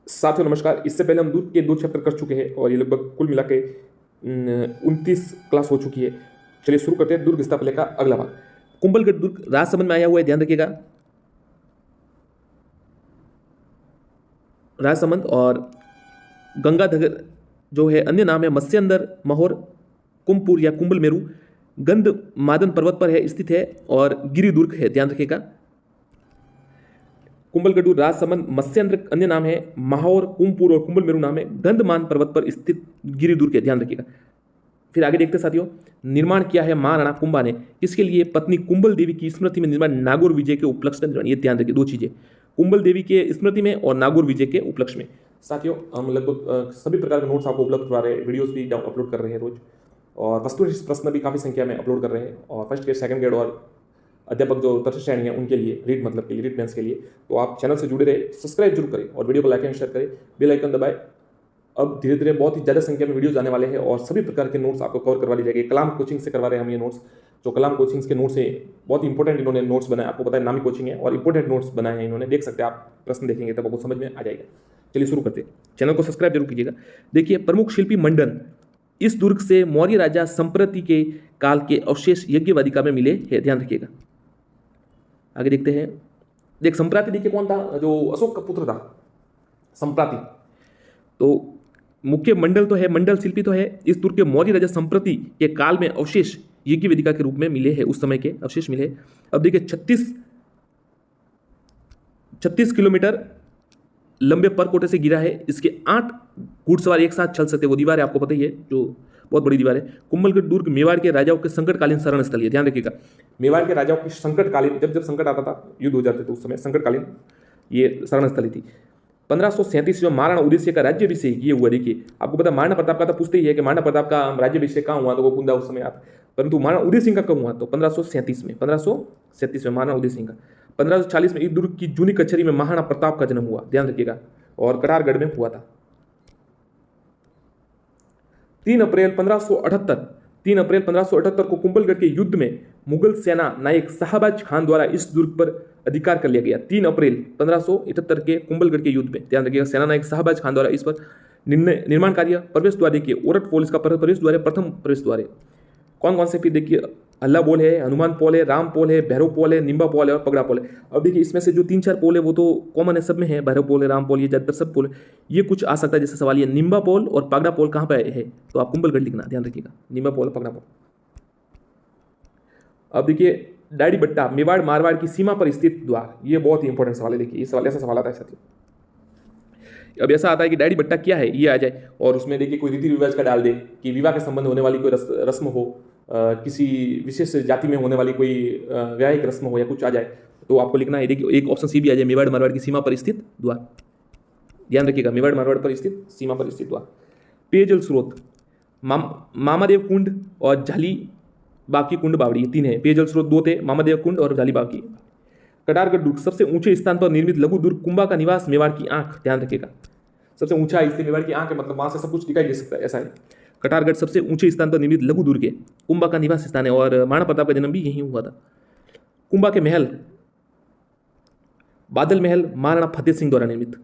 साथियों नमस्कार। इससे पहले हम दुर्ग के 2 चैप्टर कर चुके हैं और ये लगभग कुल मिला के 29 क्लास हो चुकी है। चलिए शुरू करते हैं दुर्ग स्थापत्य का अगला भाग। कुंभलगढ़ दुर्ग राजसमंद में आया हुआ है, ध्यान रखिएगा। राजसमंद और गंगाधर जो है अन्य नाम है मत्स्यंदर, महोर, कुंभपुर या कुंभल मेरू, गंध मादन पर्वत पर है स्थित है और गिरि दुर्ग है, ध्यान रखिएगा। कुंभलगढ़ राजसमंद मत्स्येंद्र अन्य नाम है, महाौर, कुंभपुर और कुंभल मेरू नाम है, गंधमान पर्वत पर स्थित गिरि दुर्ग है, ध्यान रखिएगा। फिर आगे देखते साथियों, निर्माण किया है महाराणा कुंभा ने, किसके लिए? पत्नी कुंभल देवी की स्मृति में निर्माण, नागौर विजय के उपलक्ष्य में निर्माण। ये ध्यान रखिए, दो चीजें, कुंभल देवी के स्मृति में और नागौर विजय के उपलक्ष्य में। साथियों हम लगभग सभी प्रकार के नोट्स आपको उपलब्ध करवा रहे हैं, वीडियोस भी अपलोड कर रहे हैं रोज, और वस्तुनिष्ठ प्रश्न भी काफ़ी संख्या में अपलोड कर रहे हैं, और फर्स्ट ग्रेड, सेकंड ग्रेड और अध्यापक जो तृतीय श्रेणी है उनके लिए, रीड मतलब के लिए, रीड मेंस के लिए। तो आप चैनल से जुड़े रहे, सब्सक्राइब जरूर करें और वीडियो को लाइक एंड शेयर करें, बेल आइकन दबाएं। अब धीरे धीरे बहुत ही ज़्यादा संख्या में वीडियोज आने वाले हैं और सभी प्रकार के नोट्स आपको कवर करवा ली जाएगी। कलाम कोचिंग से करवा रहे हैं हम ये नोट्स, जो कलाम कोचिंग्स के नोट्स हैं, बहुत इंपॉर्टेंट इन्होंने नोट्स बनाए, आपको पता है नामी कोचिंग है और इंपॉर्टेंट नोट्स बनाए हैं इन्होंने, देख सकते हैं आप, प्रश्न देखेंगे तब आपको समझ में आ जाएगा। चलिए शुरू करते हैं, चैनल को सब्सक्राइब जरूर कीजिएगा। देखिए, प्रमुख शिल्पी मंडन इस दुर्ग से मौर्य राजा संप्रति के काल के अवशेष यज्ञवादिका में मिले हैं, ध्यान रखिएगा। आगे देखते हैं, देख संप्राति देखिए कौन था, जो अशोक का पुत्र था संप्राति। तो मुख्य मंडल तो है, मंडल शिल्पी तो है, इस दुर्ग के मौर्य राजा संप्रति के काल में अवशेष यज्ञ वेदिका के रूप में मिले हैं, उस समय के अवशेष मिले। अब देखिए 36 किलोमीटर लंबे परकोटे से गिरा है, इसके 8 घुड़सवार एक साथ चल सकते, वो दीवार है आपको पता ही है, जो बहुत बड़ी दीवार है। कुंभलगढ़ दुर्ग मेवाड़ के राजाओं के संकटकालीन शरण स्थल है, ध्यान रखिएगा। मेवाड़ के राजाओं की संकटकालीन, जब संकट आता था, युद्ध हो जाते थे उस समय, संकटकालीन ये शरण स्थली थी। 1537 जो महाराणा उदयसिंह का राज्याभिषेक ये हुआ, देखिए आपको पता महाराणा प्रताप का तो पूछते ही है कि महाराणा प्रताप का राज्याभिषेक कहाँ हुआ, तो वो कुंदा उस समय आता, परंतु महाराणा उदयसिंह का कब हुआ? तो 1537 में महाराणा उदयसिंह का। 1540 में इस दुर्ग की जूनी कचहरी में महाराणा प्रताप का जन्म हुआ, ध्यान रखिएगा, और कटारगढ़ में हुआ था। 3 अप्रैल 1578 को कुंभलगढ़ के युद्ध में मुगल सेना नायक शाहबाज खान द्वारा इस दुर्ग पर अधिकार कर लिया गया। 3 अप्रैल 1578 के कुंभलगढ़ के युद्ध में, ध्यान रखिएगा, सेना नायक शाहबाज खान द्वारा इस पर निर्माण कार्य। प्रवेश द्वार देखिए, ओरट पोल इसका प्रवेश द्वार है, प्रथम प्रवेश द्वार है। कौन कौन से फिर देखिए, हल्ला पोल है, हनुमान पोल है, राम पोल है, भैरव पोल है, निम्बा पोल है और पगड़ा पोल है। अब देखिए इसमें से जो 3-4 पोल है वो तो कॉमन है, सब में है, भैरव पोल है, राम पोल, ये ज्यादातर सब पोल है। ये कुछ आ सकता है, जैसे सवाल ये निम्बा पोल और पगड़ा पोल कहाँ पे है, तो आप कुंभलगढ़ लिखना, ध्यान रखिएगा, निम्बा पोल और पगड़ा पोल। अब देखिए डाड़ी बट्टा, मेवाड़ मारवाड़ की सीमा पर स्थित द्वार, ये बहुत ही इंपॉर्टेंट सवाल है। देखिए ये सवाल, ऐसा सवाल आता है साथियों। अब ऐसा आता है कि डाड़ी बट्टा क्या है, ये आ जाए, और उसमें देखिए कोई रीति रिवाज का डाल दे कि विवाह के संबंध होने वाली कोई रस्म हो, किसी विशेष जाति में होने वाली कोई वैवाहिक रस्म हो या कुछ आ जाए, तो आपको लिखना है। देखिए एक ऑप्शन सी भी आ जाए, मेवाड़ मारवाड़ की सीमा पर स्थित द्वार, ध्यान रखिएगा, मेवाड़ मारवाड़ पर स्थित, सीमा पर स्थित द्वार। पेयजल स्रोत, मामादेव कुंड और झाली बाकी कुंड बावड़ी, ये 3 है। पेयजल स्रोत 2 थे, मामादेव कुंड और झाली बाकी। कटारगढ़ दुर्ग, सबसे ऊंचे स्थान पर निर्मित लघु दुर्ग, कुंभा का निवास, मेवाड़ की आंख, ध्यान रखिएगा, सबसे ऊंचा है इसलिए मेवाड़ की आंख है, मतलब वहां से सब कुछ दिखाई दे सकता है, ऐसा है। कटारगढ़ सबसे ऊंचे स्थान पर निर्मित लघु दुर्ग है, कुंभा का निवास स्थान है, और महाराणा प्रताप का जन्म भी यहीं हुआ था। कुंभा के महल, बादल महल महाराणा फतेह सिंह द्वारा निर्मित।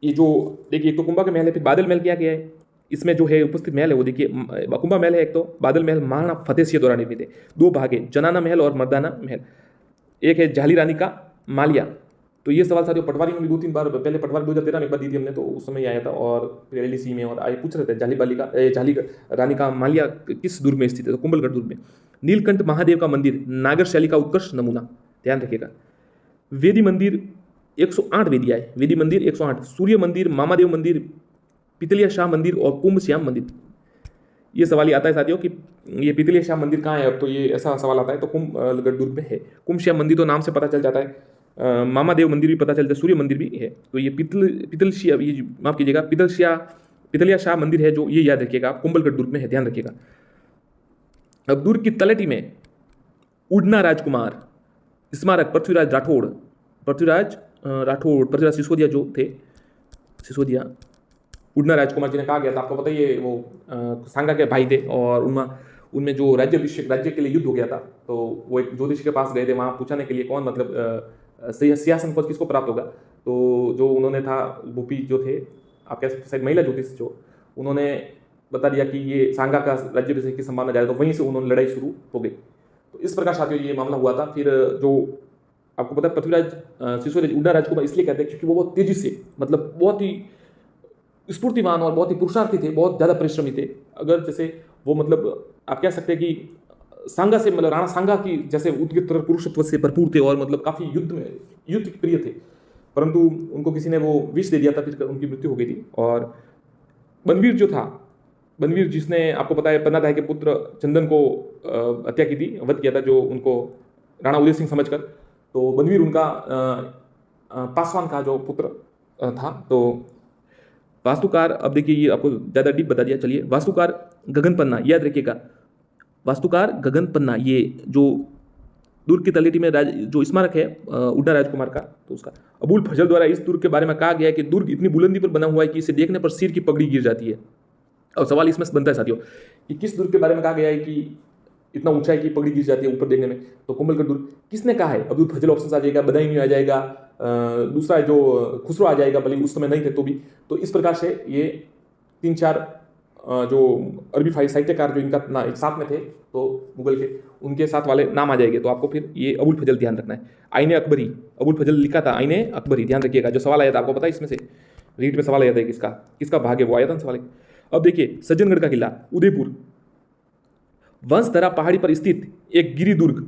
ये जो देखिए, एक तो कुंभा के महल है, फिर बादल महल क्या है, इसमें जो है उपस्थित महल है वो देखिए, कुंभा महल है एक, तो बादल महल महाराणा फतेह सिंह द्वारा निर्मित है। 2 भाग है, जनाना महल और मर्दाना महल। एक है झाली रानी का मालिया, तो ये सवाल साथियों पटवारी में भी 2-3 बार, पहले पटवारी 2013 में एक बार दी थी हमने, तो उस समय आया था, और फिर LDC में, और आगे पूछ रहे थे झाली रानी का मालिया किस दुर्ग में स्थित है, तो कुंभलगढ़ दुर्ग में। नीलकंठ महादेव का मंदिर, नागर शैली का उत्कृष्ट नमूना, ध्यान रखिएगा। वेदी मंदिर 108 वेदियाँ है, वेदी मंदिर 108, सूर्य मंदिर, मामादेव मंदिर, पितलिया शाह मंदिर और कुंभ श्याम मंदिर। ये सवाल ये आता है साथियों कि ये पितलिया शाह मंदिर कहाँ है, अब तो ये ऐसा सवाल आता है, तो कुंभलगढ़ दुर्ग में है। कुंभ श्याम मंदिर तो नाम से पता चल जाता है, मामादेव मंदिर भी पता चलता है, सूर्य मंदिर भी है, तो ये पितलिया, ये माफ कीजिएगा, पितलिया शाह मंदिर है, जो ये याद रखिएगा आप, कुंभलगढ़ दुर्ग में है, ध्यान रखिएगा। अब दुर्ग की तलहटी में उड़ना राजकुमार स्मारक, पृथ्वीराज सिसोदिया जो थे, सिसोदिया उड़ना राजकुमार जिन्हें कहा गया था, आपको पता ही है, वो सांगा के भाई थे, और उनमें जो राज्य के लिए युद्ध हो गया था, तो वो एक ज्योतिषी के पास गए थे, वहाँ पूछने के लिए कौन मतलब सिंहासन पद किसको प्राप्त होगा, तो जो उन्होंने था भूपी जो थे, आप कह सकते शायद महिला ज्योतिष जो, उन्होंने बता दिया कि ये सांगा का राज्याभिषेक की संभावना ज़्यादा, तो वहीं से उन्होंने लड़ाई शुरू हो गई। तो इस प्रकार साथियों ये मामला हुआ था। फिर जो आपको पता है पृथ्वीराज शिशुराज उड्डा राजकुमार इसलिए कहते हैं क्योंकि वो बहुत तेजी से, मतलब बहुत ही स्फूर्तिवान और बहुत ही पुरुषार्थी थे, बहुत ज़्यादा परिश्रमी थे। अगर जैसे वो मतलब आप कह सकते हैं कि सांगा से, मतलब राणा सांगा की जैसे उत्कृष्ट पुरुषत्व से भरपूर थे और मतलब काफ़ी युद्ध प्रिय थे, परंतु उनको किसी ने वो विष दे दिया था, फिर उनकी मृत्यु हो गई थी। और बनवीर जो था, बनवीर जिसने आपको पता है पन्नादाय के पुत्र चंदन को हत्या की थी, वध किया था, जो उनको राणा उदय सिंह समझकर, तो बनवीर उनका पासवान का जो पुत्र था। तो वास्तुकार, अब देखिए ये आपको ज़्यादा डीप बता दिया, चलिए वास्तुकार गगन पन्ना, याद रखिएगा वास्तुकार गगन पन्ना, ये जो दुर्ग की तलेटी में जो स्मारक है उड्डा राजकुमार का, तो उसका अबुल फजल द्वारा इस दुर्ग के बारे में कहा गया है कि दुर्ग इतनी बुलंदी पर बना हुआ है कि इसे देखने पर सिर की पगड़ी गिर जाती है। अब सवाल इसमें बनता है साथियों कि किस दुर्ग के बारे में कहा गया है कि इतना ऊंचाई की पगड़ी गिर जाती है ऊपर देखने में, तो कुंभलगढ़ दुर्ग किसने कहा है? अबुल फजल ऑप्शन आ जाएगा, बदायूं आ जाएगा, दूसरा जो खुसरो आ जाएगा, भले उस समय नहीं थे तो भी। तो इस प्रकार से ये 3-4 जो अरबी साहित्यकार जो इनका एक साथ में थे, तो मुगल के, उनके साथ वाले नाम आ जाएंगे। तो आपको फिर ये अबुल फजल ध्यान रखना है। आईने अकबरी, अबुल फजल लिखा था आईने अकबरी, ध्यान रखिएगा। जो सवाल आया था आपको पता है, इसमें से रीट में सवाल आया था किसका भाग है, वो आया था सवाल। अब देखिए सज्जनगढ़ का किला उदयपुर, वंशधरा पहाड़ी पर स्थित एक गिरी दुर्ग,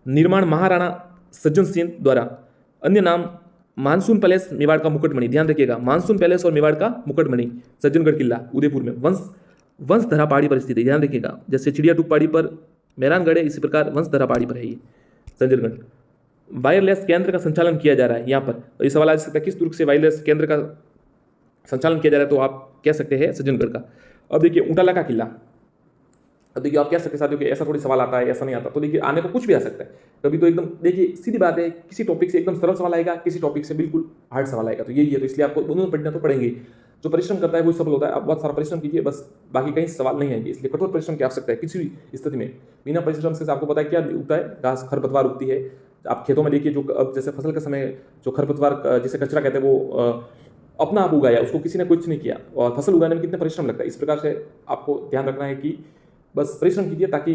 निर्माण महाराणा सज्जन सिंह द्वारा, अन्य नाम मानसून पैलेस मेवाड़ का मुकुटमणि, ध्यान रखिएगा मानसून पैलेस और मेवाड़ का मुकुटमणि, सज्जनगढ़ किला उदयपुर में वंशधरा पहाड़ी पर स्थित है, ध्यान रखिएगा। जैसे चिड़िया टूक पहाड़ी पर मेहरानगढ़ है, इसी प्रकार वंशधरा पहाड़ी पर है ये सज्जनगढ़। वायरलेस केंद्र का संचालन किया जा रहा है यहाँ पर, तो ये सवाल आ सकता है किस दुर्ग से वायरलेस केंद्र का संचालन किया जा रहा है, तो आप कह सकते हैं सज्जनगढ़ का। अब देखिए ऊंटाला का किला, अब देखिए आप कह सकते साथियों कि ऐसा थोड़ी सवाल आता है, ऐसा नहीं आता, तो देखिए आने को कुछ भी आ सकता है। कभी तो एकदम देखिए सीधी बात है, किसी टॉपिक से एकदम सरल सवाल आएगा, किसी टॉपिक से बिल्कुल हार्ड सवाल आएगा, तो यही है। तो इसलिए आपको दोनों पढ़ना तो पड़ेंगे। जो परिश्रम करता है वो सफल होता है। आप बहुत सारा परिश्रम कीजिए, बस बाकी कहीं सवाल नहीं आएंगे। इसलिए कठोर परिश्रम की आवश्यकता है किसी भी स्थिति में। बिना परिश्रम से आपको पता है क्या उगता है, घास खरपतवार उगती है। आप खेतों में देखिए, जो अब जैसे फसल के समय जो खरपतवार जिसे कचरा कहते हैं, वो अपना आप उगाया, उसको किसी ने कुछ नहीं किया, और फसल उगाने में कितना परिश्रम लगता है। इस प्रकार से आपको ध्यान रखना है कि बस परिश्रम कीजिए, ताकि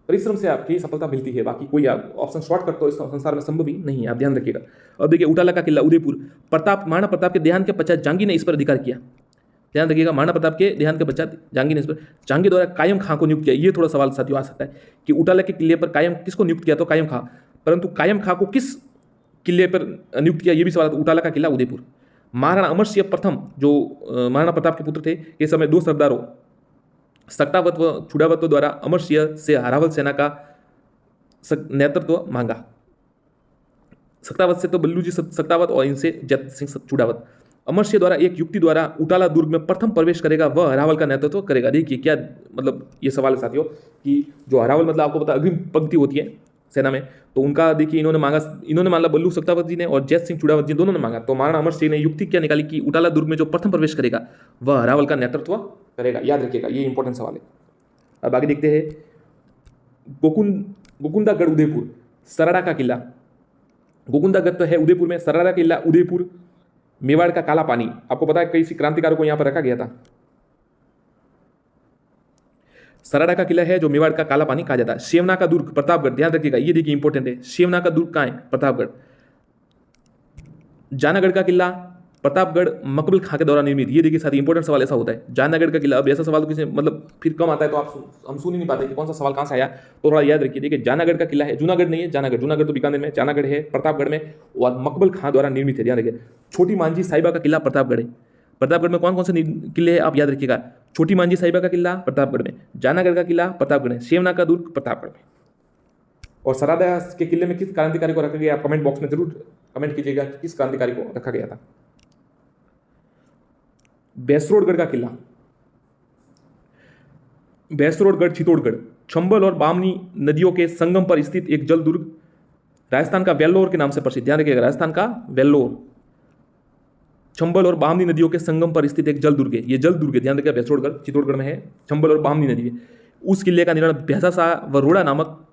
परिश्रम से आपकी सफलता मिलती है। बाकी कोई ऑप्शन शॉर्टकट तो इस संसार में संभव ही नहीं है, आप ध्यान रखिएगा। अब देखिए ऊंटाला का किला उदयपुर, महाराणा प्रताप के देहांत के पश्चात जहांगीर ने इस पर अधिकार किया, ध्यान रखिएगा। महाराणा प्रताप के देहांत के पश्चात जहांगीर ने इस पर, जहांगीर द्वारा कायम खां को नियुक्त किया। ये थोड़ा सवाल साथियों आ सकता है कि ऊंटाला के किले पर कायम किसको नियुक्त किया, तो कायम खां, परंतु कायम खां को किस किले पर नियुक्त किया, ये भी सवाल। ऊंटाला का किला उदयपुर। महाराणा अमर सिंह प्रथम, जो महाराणा प्रताप के पुत्र थे, इस समय 2 सरदारों सक्तावत व चुड़ावत द्वारा अमर सिंह से हरावल सेना का नेतृत्व मांगा। सक्तावत से तो बल्लू जी सक्तावत, और इनसे जत सिंह चुड़ावत। अमर सिंह द्वारा एक युक्ति द्वारा ऊंटाला दुर्ग में प्रथम प्रवेश करेगा, वह हरावल का नेतृत्व करेगा। देखिए क्या मतलब ये सवाल है साथियों कि जो हरावल मतलब आपको पता अग्रिम पंक्ति होती है सेना में, तो उनका देखिए इन्होंने मांगा बल्लू सक्तावत जी ने और जैत सिंह चुड़ावत जी दोनों ने मांगा। तो महाराणा अमर सिंह ने युक्ति क्या निकाली कि ऊंटाला दुर्ग में जो प्रथम प्रवेश करेगा वह हरावल का नेतृत्व करेगा, याद रखिएगा, ये इंपॉर्टेंट सवाल है। अब आगे देखते हैं गोकुंदागढ़ उदयपुर, सराड़ा का किला। गोकुंदागढ़ तो है उदयपुर में, सराड़ा किला उदयपुर, मेवाड़ का काला पानी। आपको पता है कई क्रांतिकारों को यहां पर रखा गया था। सराड़ा का किला है जो मेवाड़ का काला पानी कहा जाता है। शेवना का दुर्ग प्रतापगढ़, ध्यान रखिएगा, ये देखिए इंपॉर्टेंट है। शेवना का दुर्ग कहां है? प्रतापगढ़। जानागढ़ का किला प्रतापगढ़ मकबल खां के द्वारा निर्मित। ये देखिए साथी इंपॉर्टेंट सवाल ऐसा होता है, जानागढ़ का किला। अब ऐसा सवाल तो किसी मतलब फिर कम आता है, तो हम सुन ही नहीं पाते कि कौन सा सवाल कहां से आया, तो थोड़ा याद रखिए। देखिए जानागढ़ का किला है, जूनागढ़ नहीं है, जूनागढ़ तो बीकानेर में, जानागढ़ है प्रतापगढ़ में, और मकबल खां द्वारा निर्मित है, ध्यान रखिए। छोटी मांझी साहिबा का किला प्रतापगढ़ है। प्रतापगढ़ में कौन कौन से किले हैं आप याद रखिएगा। छोटी मांझी साहिबा का किला प्रतापगढ़ में, जानागढ़ का किला प्रतापगढ़ में, शेवना का दुर्ग प्रतापगढ़ में। और सरादा के किले में किस क्रांतिकारी को रखा गया, आप कमेंट बॉक्स में जरूर कमेंट कीजिएगा कि किस क्रांतिकारी को रखा गया था। बैसरोडगढ़ का किला, बैसरोडगढ़ चित्तौड़गढ़, चंबल और बामनी नदियों के संगम पर स्थित एक जल दुर्ग, राजस्थान का वेल्लोर के नाम से प्रसिद्ध, ध्यान रखिएगा, राजस्थान का वेल्लोर। चंबल और बामनी नदियों के संगम पर स्थित एक जल दुर्ग है, ये जल दुर्ग है, ध्यान रखिएगा, बैसरोडगढ़ चित्तौड़गढ़ में है, चंबल और बामनी नदी है। उस किले का निर्माण भैंसा शाह वरोड़ा नामक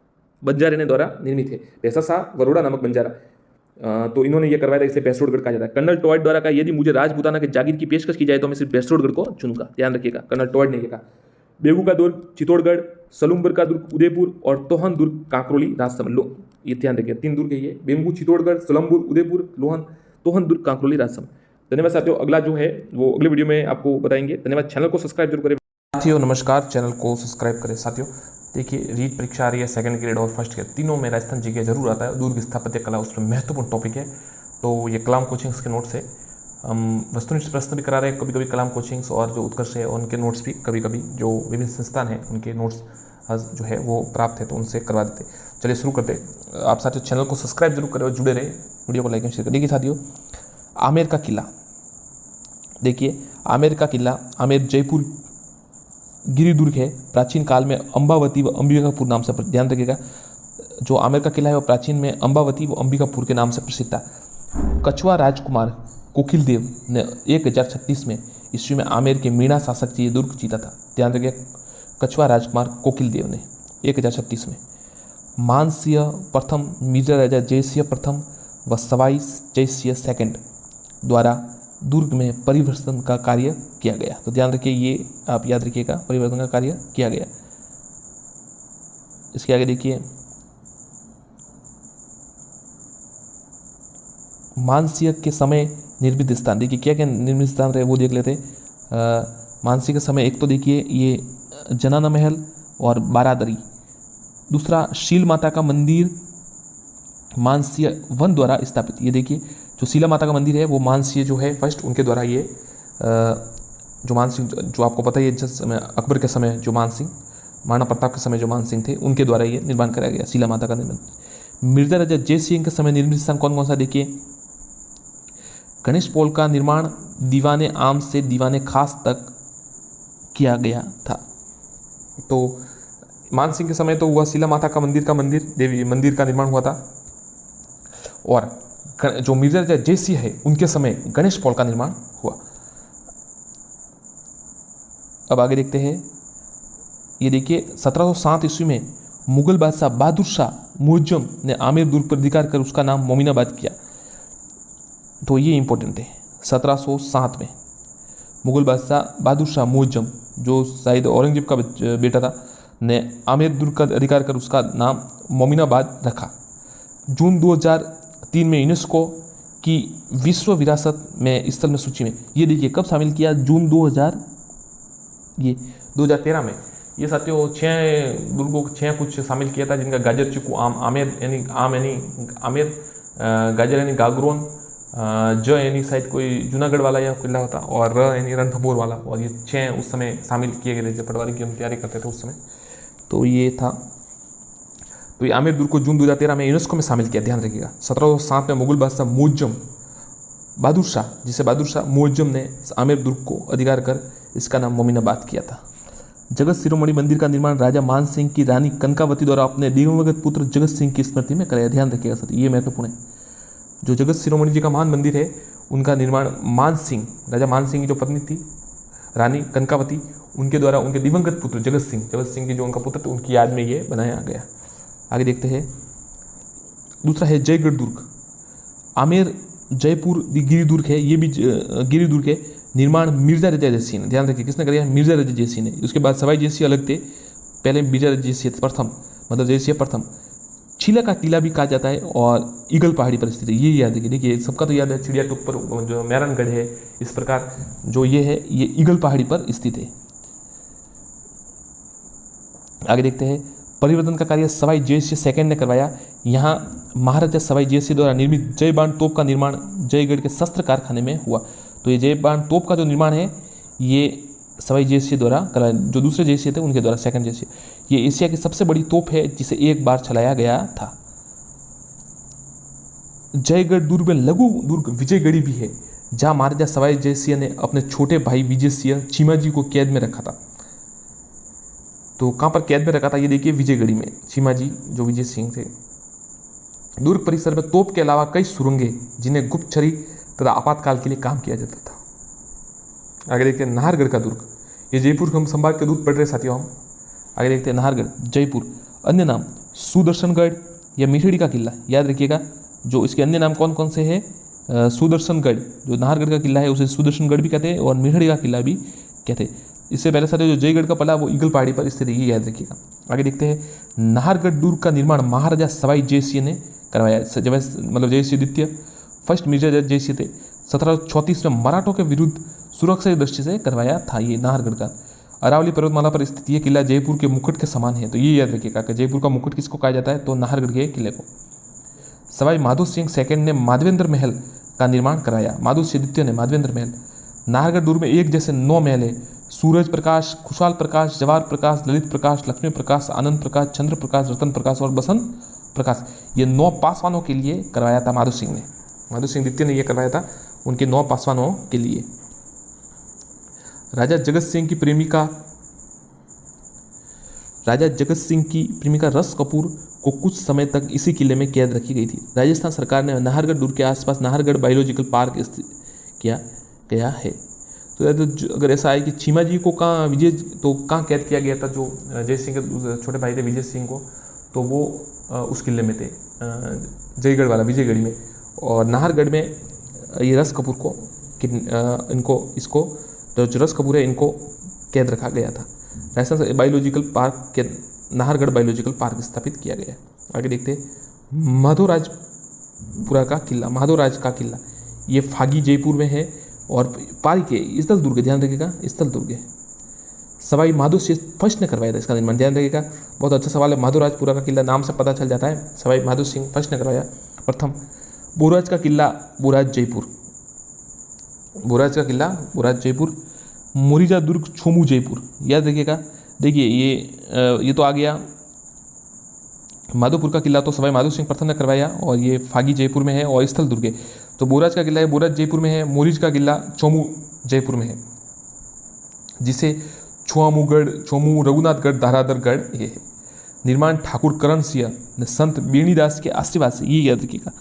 बंजारे ने द्वारा निर्मित है। भैंसा शाह वरोड़ा नामक बंजारा। तो इन्होंने ये करवाया था, इसे बेसरोडगढ़ कहा जाता है। कर्नल टॉयड द्वारा कहा, यदि मुझे राजपूताना के जागीर की पेशकश की जाए तो मैं सिर्फ बेसरोडगढ़ को चुनूंगा, ध्यान रखिएगा, कर्नल टॉयड ने ये कहा। बेगू का दुर्ग चित्तौड़गढ़, सलूम्बर का दुर्ग उदयपुर और तोहन दुर्ग काकरोली राजसमंद, ये ध्यान रखिए, 3 दुर्ग है ये, बेंगू चित्तौड़गढ़, सलम्बुर उदयपुर, तोहन दुर्ग काकरोली राजसमंद। धन्यवाद साथियों, अगला जो है वो अगले वीडियो में आपको बताएंगे। धन्यवाद, चैनल को सब्सक्राइब जरूर करें साथियों। नमस्कार, चैनल को सब्सक्राइब करें साथियों। देखिए, रीट परीक्षा आ रही है, सेकंड ग्रेड और फर्स्ट ग्रेड तीनों में राजस्थान जीके जरूर आता है। दुर्ग स्थापत्य कला उसमें महत्वपूर्ण टॉपिक है। तो ये कलाम कोचिंग्स के नोट्स है, हम वस्तुनिष्ठ प्रश्न भी करा रहे हैं कभी कभी कलाम कोचिंग्स, और जो उत्कर्ष है उनके नोट्स भी कभी कभी जो विभिन्न संस्थान हैं उनके नोट्स जो है वो प्राप्त है तो उनसे करवा देते। चलिए शुरू करते। आप साथियों चैनल को सब्सक्राइब जरूर करें और जुड़े रहे, वीडियो को लाइक एंड शेयर करें। देखिए साथियों, आमेर का किला, देखिए आमेर का किला, आमेर जयपुर गिरिदुर्ग है, प्राचीन काल में अंबावती व अंबिकापुर नाम से, ध्यान रखिएगा, जो आमेर का किला है वो प्राचीन में अंबावती व अंबिकापुर के नाम से प्रसिद्ध था। कछुआ राजकुमार कोकिलदेव ने 1036 में ईस्वी में आमेर के मीणा शासक जी दुर्ग जीता था, ध्यान रखिए, कछुआ राजकुमार कोकिलदेव ने 1036 में। मानसिंह प्रथम, मिर्जा राजा जयसिंह प्रथम व सवाई जयसिंह सेकंड द्वारा दुर्ग में परिवर्तन का कार्य किया गया। तो ध्यान रखिए, ये आप याद रखिएगा, परिवर्तन का कार्य किया गया। इसके आगे देखिए, मानसिंह के समय निर्मित स्थान, देखिए क्या क्या निर्मित स्थान रहे वो देख लेते हैं। मानसिंह के समय एक तो देखिए ये जनाना महल और बारादरी, दूसरा शील माता का मंदिर मानसिंह वन द्वारा स्थापित, ये देखिए जो शीला माता का मंदिर है वो मानसिंह जो है फर्स्ट उनके द्वारा ये जो मानसिंह, जो आपको पता है जिस समय अकबर के समय जो मानसिंह, महाराणा प्रताप के समय जो मानसिंह थे उनके द्वारा ये निर्माण कराया गया शीला माता का निर्माण। मिर्जा राजा जय सिंह के समय निर्मित स्थान कौन कौन सा, देखिए गणेश पोल का निर्माण दीवाने आम से दीवाने खास तक किया गया था। तो मानसिंह के समय तो हुआ शीला माता का मंदिर देवी मंदिर का निर्माण हुआ था, और जो मिर्जा राजा जय सिंह है उनके समय गणेश पोल का निर्माण हुआ। अब आगे देखते हैं, ये देखिए 1707 ईस्वी में मुगल बादशाह बहादुर शाह मुअज्जम ने आमेर दुर्ग पर अधिकार कर उसका नाम मोमिनाबाद किया। तो ये इंपॉर्टेंट है, 1707 में मुगल बादशाह बहादुर शाह मुअज्जम, जो शायद औरंगजेब का बेटा था, ने आमेर दुर्ग का अधिकार कर उसका नाम मोमिनाबाद रखा। जून 2003 में यूनेस्को की विश्व विरासत में स्थल में सूची में, ये देखिए कब शामिल किया, जून 2013 में। ये साथियों 6 दुर्गों को 6 कुछ शामिल किया था, जिनका गाजर चीकू आमेर यानी आमेर, गाजर यानी गागरोन, ज यानी शायद कोई जूनागढ़ वाला या किला होता, और र यानी रणथंभौर वाला, और ये 6 उस समय शामिल किए गए थे जब पटवारी की हम तैयारी करते थे उस समय। तो ये था, तो ये आमेर दुर्ग को जून 2013 में यूनेस्को में शामिल किया, ध्यान रखिएगा। 1707 में मुगल बादशाह मुअज्जम बहादुर शाह, जिसे बहादुर शाह मुअज्जम ने आमेर दुर्ग को अधिकार कर इसका नाम मोमिनाबाद किया था। जगत शिरोमणि मंदिर का निर्माण राजा मान सिंह की रानी कनकावती द्वारा अपने दिवंगत पुत्र जगत सिंह की स्मृति में कराया, ध्यान रखिएगा साथी, ये महत्वपूर्ण है। जो जगत शिरोमणि जी का महान मंदिर है उनका निर्माण मान सिंह, राजा मान सिंह की जो पत्नी थी रानी कनकावती, उनके द्वारा उनके दिवंगत पुत्र जगत सिंह की जो उनका पुत्र थे उनकी याद में ये बनाया गया। आगे देखते हैं, दूसरा है जयगढ़ दुर्ग। आमेर जयपुर गिरिदुर्ग है, ये भी गिरिदुर्ग है, निर्माण मिर्जा राजा जयसिंह ने, ध्यान रखिए किसने कराया, मिर्जा राजा जयसिंह ने। उसके बाद सवाई जयसिंह अलग थे, पहले मिर्जा राजा जयसिंह प्रथम, मतलब जयसिंह प्रथम। चिला का टीला भी कहा जाता है और ईगल पहाड़ी पर स्थित है, ये याद रखिए। देखिए सबका तो याद है चिड़िया टूप पर जो मैरनगढ़ है, इस प्रकार जो ये है ये ईगल पहाड़ी पर स्थित है। आगे देखते हैं, परिवर्तन का कार्य सवाई जयसिंह सेकंड ने करवाया। यहाँ महाराजा सवाई जयसिंह द्वारा निर्मित जय बाण तोप का निर्माण जयगढ़ के शस्त्र कारखाने में हुआ। तो ये जय बाण तोप का जो निर्माण है ये सवाई जयसिंह द्वारा कराया, जो दूसरे जयसिंह थे उनके द्वारा, सेकंड जयसिंह। ये एशिया की सबसे बड़ी तोप है जिसे एक बार चलाया गया था। जयगढ़ दुर्ग में लघु दुर्ग विजयगढ़ी भी है, जहाँ महाराजा सवाई जयसिंह ने अपने छोटे भाई विजय सिंह चीमाजी को कैद में रखा था। तो कहाँ पर कैद में रखा था, ये देखिए विजयगढ़ी में, चीमाजी जो विजय सिंह थे। दुर्ग परिसर में तोप के अलावा कई सुरंगें जिन्हें गुप्तचरी तथा आपातकाल के लिए काम किया जाता था। आगे देखते हैं नाहरगढ़ का दुर्ग, ये जयपुर हम संभाग के दूर पढ़ रहे साथियों हम। आगे देखते हैं नाहरगढ़ जयपुर, अन्य नाम सुदर्शनगढ़ या मिठड़ी का किला, याद रखिएगा जो इसके अन्य नाम कौन कौन से हैं? सुदर्शनगढ़, जो नाहरगढ़ का किला है उसे सुदर्शनगढ़ भी कहते हैं और मेहड़ी का किला भी कहते हैं। इससे पहले साथियों जो जयगढ़ का पला वो ईगल पहाड़ी पर स्थित है, ये याद रखिएगा। आगे देखते हैं, नाहरगढ़ दुर्ग का निर्माण महाराजा सवाई जयसिंह ने करवाया। मतलब जयसिंह द्वितीय फर्स्ट मिर्जा जयसिंह थे। 1734 में मराठों के विरुद्ध सुरक्षा की दृष्टि से करवाया था ये नाहरगढ़ का। अरावली पर्वतमाला पर स्थित ये किला जयपुर के मुकुट के समान है, तो ये याद रखिएगा कि जयपुर का मुकुट किसको कहा जाता है? तो नाहरगढ़ के किले को। सवाई माधो सिंह सेकंड ने माधवेंद्र महल का निर्माण कराया। माधो सिंह द्वितीय ने माधवेंद्र महल। नाहरगढ़ दुर्ग में एक जैसे 9 महल है। सूरज प्रकाश, खुशहाल प्रकाश, जवाहर प्रकाश, ललित प्रकाश, लक्ष्मी प्रकाश, आनंद प्रकाश, चंद्र प्रकाश, रतन प्रकाश और बसंत प्रकाश, ये 9 पासवानों के लिए करवाया था माधो सिंह ने। माधो सिंह द्वितीय ने यह करवाया था उनके 9 पासवानों के लिए। राजा जगत सिंह की प्रेमिका रस कपूर को कुछ समय तक इसी किले में कैद रखी गई थी। राजस्थान सरकार ने नाहरगढ़ दुर्ग के आसपास नाहरगढ़ बायोलॉजिकल पार्क किया गया है। तो अगर ऐसा है कि चीमा जी को कहाँ कैद किया गया था, जो जय सिंह के छोटे भाई थे विजय सिंह को, तो वो उस किले में थे, जयगढ़ वाला विजयगढ़ी में। और नाहरगढ़ में ये रस कपूर को जो रस कपूर है इनको कैद रखा गया था। राजस्थान बायोलॉजिकल पार्क के नाहरगढ़ बायोलॉजिकल पार्क स्थापित किया गया है। आगे देखते हैं, माधोराज का किला ये फागी जयपुर में है और पारी के स्थल दुर्ग, ध्यान रखिएगा स्थल दुर्ग है। सवाई माधो सिंह फर्स्ट ने करवाया था इसका निर्माण, ध्यान रखिएगा। बहुत अच्छा सवाल है, माधोराजपुरा का किला नाम से पता चल जाता है, सवाई माधो सिंह फर्स्ट ने करवाया प्रथम। बोराज का किला बोराज जयपुर। मोरिजा दुर्ग छोमू जयपुर, याद रखिएगा। देखिए ये तो आ गया। माधोपुर का किला तो सवाई माधो सिंह प्रथम ने करवाया और ये फागी जयपुर में है और स्थल दुर्ग है। तो बोराज का किला है बोराज जयपुर में है। मोरिज का किला चोमू जयपुर में है, जिसे छोमू रघुनाथगढ़ धाराधरगढ़ ये है। निर्माण ठाकुर करण सिंह ने संत बेणीदास के आशीर्वाद से, ये याद रखिएगा,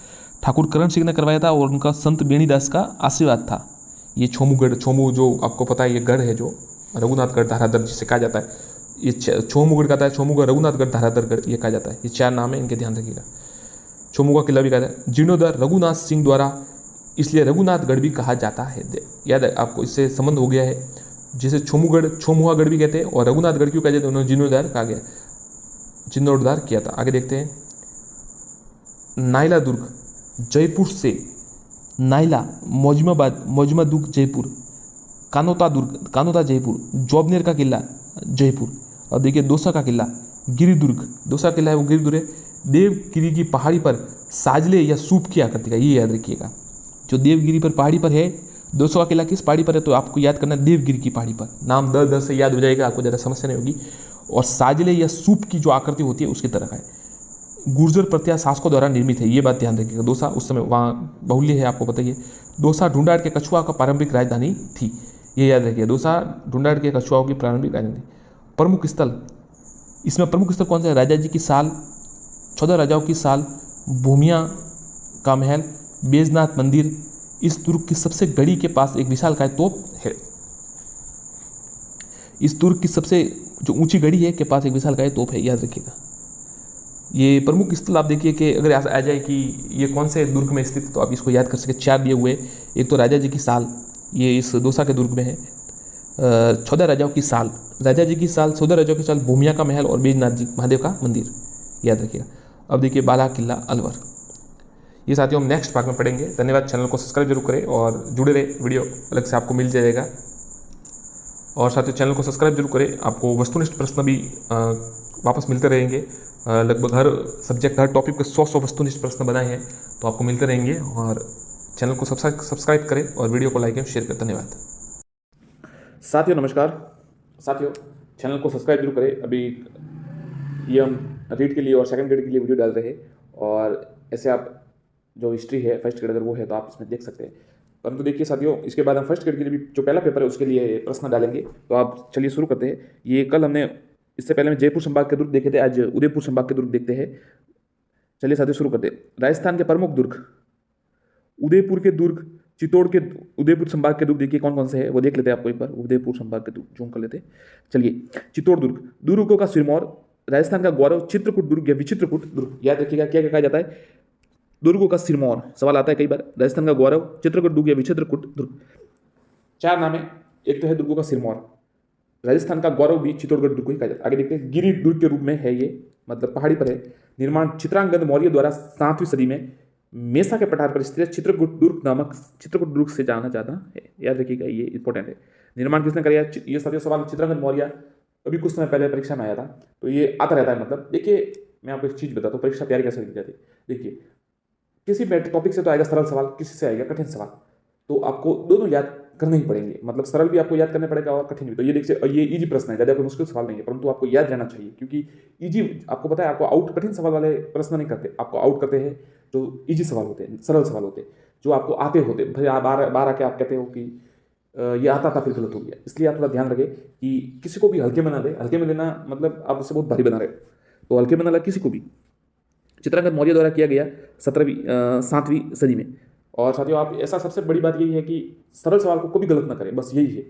ठाकुर करण सिंह ने करवाया था और उनका संत बेणीदास का आशीर्वाद था। ये छोमू जो आपको पता है ये गढ़ है जो रघुनाथगढ़ धाराधर जिसे कहा जाता है, ये छोमूगढ़ कहता है, छोमूगढ़ रघुनाथगढ़ धाराधरगढ़ ये कहा जाता है। ये 4 नाम है, इनके ध्यान रखिएगा। छोमू का किला भी कहता है। जीर्णोद्धार रघुनाथ सिंह द्वारा, इसलिए रघुनाथगढ़ भी कहा जाता है, याद है आपको, इससे संबंध हो गया है। जिसे छोमुआगढ़ भी कहते हैं और रघुनाथगढ़ क्यों कहा जाता है, उन्होंने जीर्णोद्धार कहा गया, जीर्णोद्धार किया था। आगे देखते हैं, नाइला दुर्ग जयपुर से, नाइला मौजमा दुर्ग जयपुर, कानोता जयपुर, जोबनेर का किला जयपुर। अब देखिए दोसा का किला गिरिदुर्ग, दोसा किला है वो गिरिदुर्ग है। देवगिरी की पहाड़ी पर साजले या सूप की आकृति का, ये याद रखिएगा। जो देवगिरी पर पहाड़ी पर है, दोसा का किला किस पहाड़ी पर है, तो आपको याद करना है देवगिरी की पहाड़ी पर। नाम दर से याद हो जाएगा, आपको ज़्यादा समस्या नहीं होगी। और साजले या सूप की जो आकृति होती है उसकी तरह है। गुर्जर प्रत्या शासकों द्वारा निर्मित है, ये बात ध्यान रखिएगा। दोसा उस समय वहाँ बहुल्य है, आपको पता ही है। दोसा ढूंढाड़ के कछुआ का पारंपरिक राजधानी थी, ये याद रखिए। दोसा ढूंढाड़ के कछुआओं की प्रारंभिक राजधानी। प्रमुख स्थल, इसमें प्रमुख स्थल कौन सा है? राजा जी की साल, 14 राजाओं की साल, भूमिया का महल, बैजनाथ मंदिर। इस दुर्ग की सबसे गढ़ी के पास एक विशालकाय तोप है। इस दुर्ग की सबसे जो ऊंची गढ़ी है के पास एक विशालकाय तोप है, याद रखिएगा। ये प्रमुख स्थल आप देखिए कि अगर आ जाए कि ये कौन से दुर्ग में स्थित, तो आप इसको याद कर सके। 4 दिए हुए, एक तो राजा जी की साल, ये इस दोसा के दुर्ग में है। 14 राजाओं की साल, राजा जी की साल, 14 राजाओं की साल, भूमिया का महल और बैजनाथ जी महादेव का मंदिर, याद रखिएगा। अब देखिए बाला किला अलवर, ये साथियों हम नेक्स्ट पार्ट में पढ़ेंगे। धन्यवाद, चैनल को सब्सक्राइब जरूर करें और जुड़े रहे, वीडियो अलग से आपको मिल जाएगा। और साथियों चैनल को सब्सक्राइब जरूर करें, आपको वस्तुनिष्ठ प्रश्न भी वापस मिलते रहेंगे। लगभग हर सब्जेक्ट, हर टॉपिक के 100 वस्तुनिष्ठ प्रश्न बनाए हैं, तो आपको मिलते रहेंगे। और चैनल को सब्सक्राइब करें और वीडियो को लाइक एंड शेयर करें। धन्यवाद साथियों, नमस्कार साथियों, चैनल को सब्सक्राइब जरूर करें। अभी ये हम रीड के लिए और सेकंड ग्रेड के लिए वीडियो डाल रहे हैं, और ऐसे आप जो हिस्ट्री है फर्स्ट ग्रेड अगर वो है तो आप इसमें देख सकते हैं। परंतु देखिए साथियों, इसके बाद हम फर्स्ट ग्रेड के लिए भी जो पहला पेपर है उसके लिए प्रश्न डालेंगे। तो आप चलिए शुरू करते हैं। ये कल हमने, इससे पहले में जयपुर संभाग के दुर्ग देखे थे, आज उदयपुर संभाग के दुर्ग देखते हैं। चलिए साथियों शुरू करते हैं। राजस्थान के प्रमुख दुर्ग, उदयपुर के दुर्ग, चित्तौड़ के, उदयपुर संभाग के दुर्ग देखिए कौन कौन से हैं वो देख लेते हैं आपको एक बार। उदयपुर संभाग के दुर्ग जूम कर लेते हैं। चलिए, चित्तौड़ दुर्ग, दुर्गों का सिरमौर, राजस्थान का गौरव, चित्रकूट दुर्ग या विचित्रकूट दुर्ग, याद रखिएगा क्या क्या कहा जाता है। दुर्गों का सिरमौर, सवाल आता है कई बार। राजस्थान का गौरव, चित्रकूट दुर्ग या विचित्रकूट दुर्ग। चार नाम है, एक तो है दुर्गों का सिरमौर, राजस्थान का गौरव भी चित्तौड़गढ़ दुर्ग को ही कहा जाता है। आगे देखते हैं, गिरि दुर्ग के रूप में है ये, मतलब पहाड़ी पर है। निर्माण चित्रांगद मौर्य द्वारा 7वीं सदी में मेसा के पठार पर स्थित है। चित्रकूट दुर्ग नामक चित्रकूट दुर्ग से जाना जाता है, याद रखिएगा, ये इंपॉर्टेंट है। निर्माण किसने कराया? ये सभी सवाल चित्रांगद मौर्य अभी कुछ समय पहले परीक्षा में आया था, तो ये आता रहता है। मतलब देखिए, मैं आपको एक चीज बताता हूँ, परीक्षा तैयारी कैसे की जाती है। देखिए, किसी टॉपिक से तो आएगा सरल सवाल, किसी से आएगा कठिन सवाल, तो आपको दोनों याद करने ही पड़ेंगे। मतलब सरल भी आपको याद करना पड़ेगा और कठिन भी। तो ये देखिए, ये इजी प्रश्न है, ज़्यादा कोई मुश्किल सवाल नहीं है, परंतु आपको याद रहना चाहिए, क्योंकि इजी, आपको पता है, आपको आउट कठिन सवाल वाले प्रश्न नहीं करते, आपको आउट करते हैं जो इजी सवाल होते हैं, सरल सवाल होते हैं, जो आपको आते होते। भाई आप बार आके आप कहते हो कि ये आता था फिर गलत हो गया। इसलिए आप थोड़ा ध्यान रखें कि किसी को भी हल्के में ना दे। हल्के में देना मतलब आप उससे बहुत भारी बना रहे हो, तो हल्के में ना ला किसी को भी। चित्रांगद मौर्य द्वारा किया गया 7वीं सदी में। और साथियों, आप ऐसा, सबसे बड़ी बात यही है कि सरल सवाल को कभी गलत ना करें, बस यही है,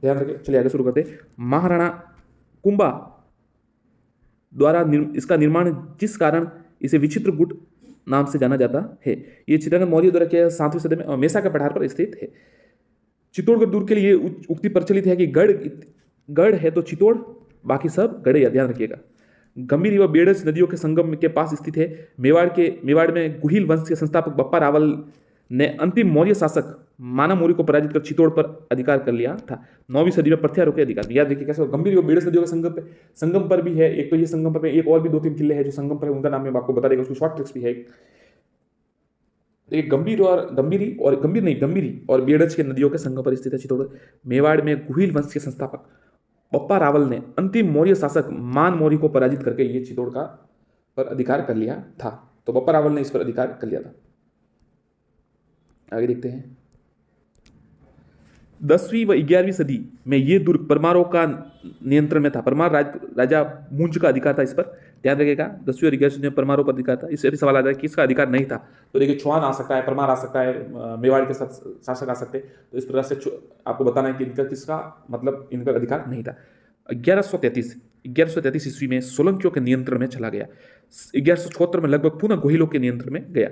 ध्यान रखें। चलिए आगे शुरू करते हैं। महाराणा कुंभा द्वारा इसका निर्माण, जिस कारण इसे विचित्रकूट नाम से जाना जाता है। ये चित्रांगद मौर्य द्वारा किया 7वीं सदी में मेसा के पठार पर स्थित है। चित्तौड़गढ़ दुर्ग के लिए उक्ति प्रचलित है कि गढ़ है तो चित्तौड़, बाकी सब गढ़, ध्यान रखिएगा। गंभीर व बेड़ज नदियों के संगम के पास स्थित है। मेवाड़ में गुहिल वंश के संस्थापक बप्पा रावल ने अंतिम मौर्य शासक माना मौर्य को पराजित कर चित्तौड़ पर अधिकार कर लिया था। 9वीं सदी में प्रत्यारों के अधिकार। याद रखिए कैसे, गंभीर व बेड़ज नदियों के संगम पर भी है। एक तो ये संगम पर, एक और भी 2-3 किले हैं जो संगम पर है, उनका नाम मैं आपको बता देगा, उसकी शॉर्ट ट्रिक्स भी है। एक गंभीर और बेड़ज के नदियों के संगम पर स्थित है चित्तौड़। मेवाड़ में गुहिल वंश के संस्थापक बप्पा रावल ने अंतिम मौर्य शासक मान मौर्य को पराजित करके ये चित्तौड़ का पर अधिकार कर लिया था। तो बप्पा रावल ने इस पर अधिकार कर लिया था। आगे देखते हैं। 10वीं व 11वीं सदी में ये दुर्ग परमारों का नियंत्रण में था। परमार राजा मुंज का अधिकार था इस पर, ध्यान रखिएगा। 10वीं और 11वीं सदी में परमारों पर अधिकार था। इससे भी सवाल आता है किसका अधिकार नहीं था, तो देखिए चौहान आ सकता है, परमार आ सकता है, मेवाड़ के साथ शासक आ सकते हैं। तो इस प्रकार से आपको बताना है कि इनका किसका, मतलब इनका अधिकार नहीं था। 1133 ईस्वी में सोलंकियों के नियंत्रण में चला गया। 1176 में लगभग पुनः गोहिलों के नियंत्रण में गया।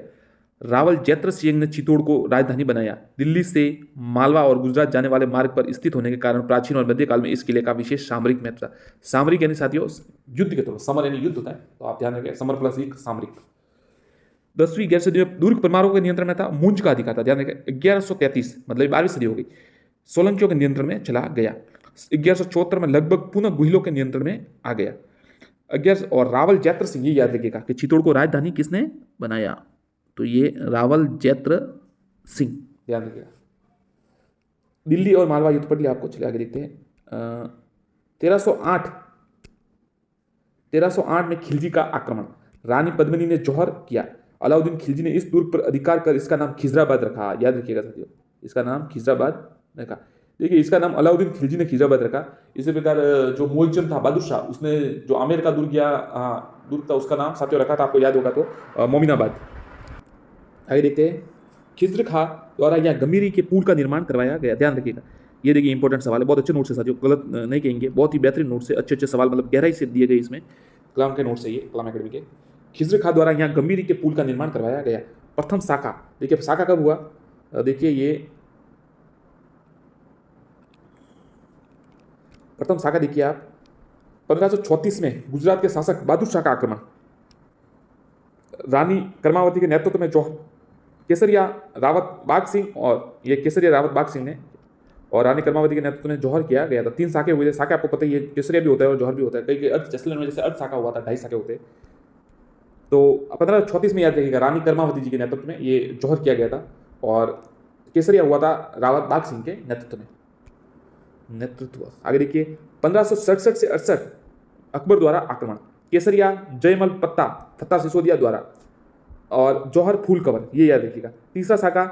रावल जैत्र सिंह ने चित्तौड़ को राजधानी बनाया। दिल्ली से मालवा और गुजरात जाने वाले मार्ग पर स्थित होने के कारण प्राचीन और मध्यकाल में इस किले का विशेष सामरिक महत्व था। सामरिक यानी साथियों युद्ध के तौर पर, समर यानी युद्ध होता है, तो आप ध्यान रखें, समर प्लस एक सामरिक। 10वीं 11वीं सदी में दुर्ग परमारों के नियंत्रण में था, मुंज का अधिकार था, ध्यान रखें। 1133 मतलब 12वीं सदी हो गई, सोलंकियों के नियंत्रण में चला गया। 1174 में लगभग पुनः गुहिलों के नियंत्रण में आ गया। 11 और रावल जैत्र सिंह, ये याद रखिएगा कि चित्तौड़ को राजधानी किसने बनाया, तो ये रावल जैत्र सिंह, ध्यान रखिएगा। दिल्ली और मालवा युद्ध पढ़ लिया आपको। चलिए आगे देखते हैं। 1308 में खिलजी का आक्रमण, रानी पद्मिनी ने जौहर किया। अलाउद्दीन खिलजी ने इस दुर्ग पर अधिकार कर इसका नाम खिजराबाद रखा। याद रखिएगा साथियों, इसका नाम खिजराबाद रखा। देखिए, इसका नाम अलाउद्दीन खिलजी ने खिजराबाद रखा। इसी प्रकार जो मुअज्जम था बादशाह, उसने जो आमेर का दुर्ग या दुर्ग था, उसका नाम साथियों रखा था, आपको याद होगा तो मोमिनाबाद। आगे देखते हैं। खिज्र खां द्वारा यहाँ गंभीरी के पुल का निर्माण करवाया गया। ध्यान रखिएगा, ये देखिए इंपॉर्टेंट सवाल है, बहुत अच्छे नोट से साथियों, गलत नहीं कहेंगे, बहुत ही बेहतरीन नोट से, अच्छे सवाल, मतलब गहराई से दिए गए इसमें, कलाम के नोट से, ये कलाम अकेडमी के। खिज्र खां द्वारा यहाँ गंभीरी के पुल का निर्माण करवाया गया। प्रथम शाखा, देखिए शाखा कब हुआ, देखिए ये प्रथम शाखा देखिए आप, 1534 में गुजरात के शासक बहादुर शाह का आक्रमण, रानी कर्मावती के नेतृत्व में जौहर, केसरिया रावत बाग सिंह, और ये केसरिया रावत बाग सिंह ने और रानी कर्मावती के नेतृत्व में जौहर किया गया था। 3 शाखे हुए थे। शाखे आपको पता ही है, केसरिया भी होता है और जौहर भी होता है। कई अर्थ जैसलमेर में जैसे अर्थ शाखा हुआ था, 2.5 शाखे होते हैं। तो 1534 में याद रखिएगा, रानी कर्मावती जी के नेतृत्व में ये जौहर किया गया था, और केसरिया हुआ था रावत बाग सिंह के नेतृत्व में। आगे देखिए, 1567 से 68 अकबर द्वारा आक्रमण, केसरिया जयमल फत्ता सिसोदिया द्वारा, और जौहर फूल कवर, ये याद रखिएगा। तीसरा शाखा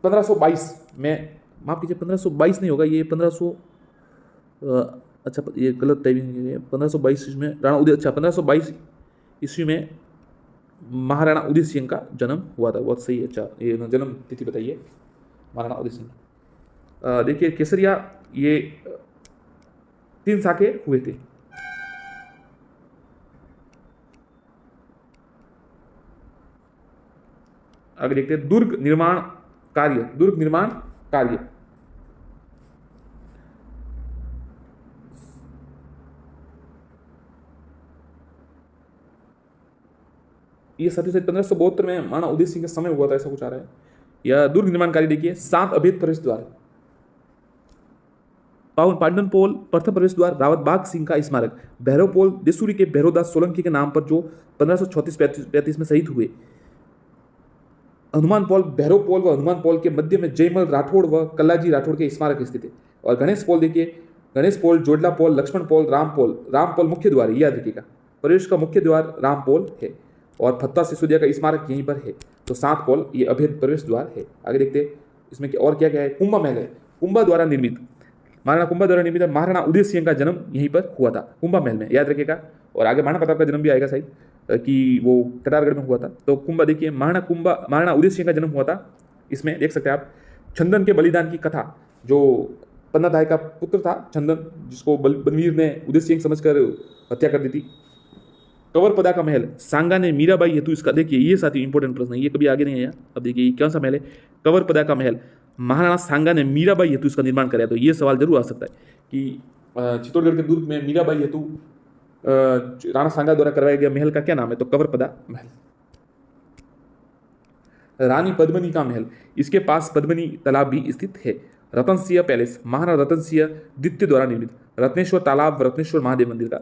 1522 में, माफ कीजिए 1522 नहीं होगा, ये 1500, अच्छा ये गलत टाइमिंग है, 1522 में राणा उदय, अच्छा 1522 ईस्वी में महाराणा उदय सिंह का जन्म हुआ था, बहुत सही है। अच्छा ये जन्म तिथि बताइए, महाराणा उदय सिंह। देखिए केसरिया, ये 3 शाखे हुए थे। आगे देखते हैं दुर्ग निर्माण कार्य। दुर्ग निर्माण कार्य ये साथियों से 1572 में महाराणा उदय सिंह के समय हुआ था, ऐसा कुछ आ रहा है। या दुर्ग निर्माण कार्य देखिए 7 अभेद प्रवेश द्वार, पांडन पोल प्रथम प्रवेश द्वार, रावत बाग सिंह का स्मारक, भैरव पोल देसूरी के भैरवदास सोलंकी के नाम पर जो 1534-35 में शहीद हुए, हनुमान पोल, भैरव पोल व हनुमान पोल के मध्य में जयमल राठौड़ व कल्लाजी राठौड़ के स्मारक स्थित है। और गणेश पोल देखिए, गणेश पोल, जोडला पोल, लक्ष्मण पोल, राम पोल मुख्य द्वार है, याद रखिएगा प्रवेश का मुख्य द्वार राम पोल है। और फत्ता सिसोदिया का स्मारक यहीं पर है। तो 7 पोल ये अभेद प्रवेश द्वार है। आगे देखते हैं इसमें और क्या क्या है। कुंभा महल है, कुंभा द्वारा निर्मित, महाराणा कुंभा द्वारा निर्मित महाराणा उदय सिंह का जन्म यहीं पर हुआ था, कुंभा महल में, याद रखिएगा। और आगे महाराणा प्रताप का जन्म भी आएगा शायद कि वो कटारगढ़ में हुआ था। तो कुंभा देखिए, महाराणा उदय सिंह का जन्म हुआ था। इसमें देख सकते हैं आप चंदन के बलिदान की कथा, जो पन्नाधाय का पुत्र था चंदन, जिसको बलवीर ने उदय सिंह समझकर हत्या कर दी थी। कंवरपदा का महल, सांगा ने मीराबाई हेतु इसका, देखिए ये साथी इंपॉर्टेंट प्रश्न है, ये कभी आगे नहीं आया। अब देखिए कौन सा महल है, कंवरपदा का महल, महाराणा सांगा ने मीराबाई हेतु इसका निर्माण कराया। तो ये सवाल जरूर आ सकता है कि चित्तौड़गढ़ के दुर्ग में मीराबाई हेतु राणा सांगा द्वारा करवाया गया महल का क्या नाम है, तो कंवरपदा महल। रानी पद्मिनी का महल, इसके पास पद्मिनी तालाब भी स्थित है। रतन सिंह पैलेस, महाराणा रतन सिंह द्वितीय द्वारा निर्मित, रत्नेश्वर तालाब, रत्नेश्वर महादेव मंदिर का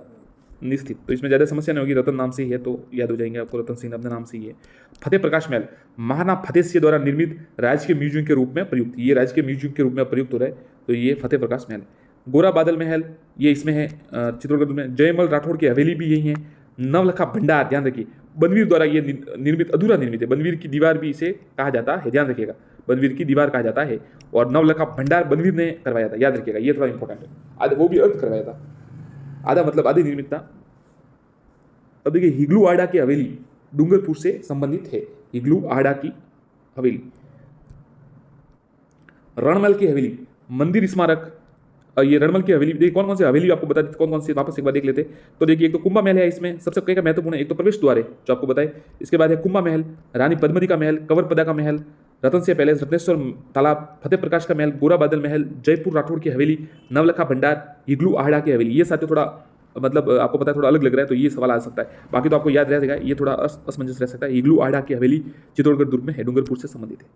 निस्थित। तो इसमें ज़्यादा समस्या नहीं होगी, रतन नाम से ही है तो याद हो जाएंगे आपको, रतन सिंह अपने नाम से ही है। फतेह प्रकाश महल, महाराणा फतेह सिंह द्वारा निर्मित, राजकीय म्यूजियम के रूप में प्रयुक्त, ये राजकीय म्यूजियम के रूप में प्रयुक्त हो रहा है, तो ये फतेह प्रकाश महल। गोरा बादल महल ये इसमें है चित्तौड़गढ़ में। जयमल राठौड़ की हवेली भी यही है। नवलखा भंडार, ध्यान रखिए बनवीर द्वारा ये निर्मित, अधूरा निर्मित है, बनवीर की दीवार भी इसे कहा जाता है, ध्यान रखिएगा बनवीर की दीवार कहा जाता है। और नवलखा भंडार बनवीर ने करवाया था, याद रखिएगा ये थोड़ा इंपॉर्टेंट है। आधा वो भी अर्ध करवाया था, आधा मतलब आधी निर्मित था। अब देखिए हिगलू आड़ा की हवेली डूंगरपुर से संबंधित है, हिगलू आड़ा की हवेली। रणमल की हवेली, मंदिर स्मारक, ये रणमल की हवेली, देखिए कौन कौन सी हवेली आपको बता देते, कौन कौन सी वापस एक बार देख लेते। तो देखिए एक तो कुंभा महल है, इसमें सबसे कई का महत्वपूर्ण है, एक तो प्रवेश द्वार है जो आपको बताए, इसके बाद है कुंभा महल, रानी पद्मिनी का महल, कंवरपदा का महल, रतन सिंह पैलेस, रत्नेश्वर तालाब, फतेह प्रकाश का महल, गोरा बादल महल, जयपुर राठौड़ की हवेली, नवलखा भंडार, हिगलू आड़ा की हवेली। ये साथियों थोड़ा मतलब आपको पता है थोड़ा अलग लग रहा है, तो ये सवाल आ सकता है, बाकी तो आपको याद रहेगा, ये थोड़ा असमंजस रह सकता है। हिगलू आड़ा की हवेली चित्तौड़गढ़ दुर्ग में है, डूंगरपुर से संबंधित है।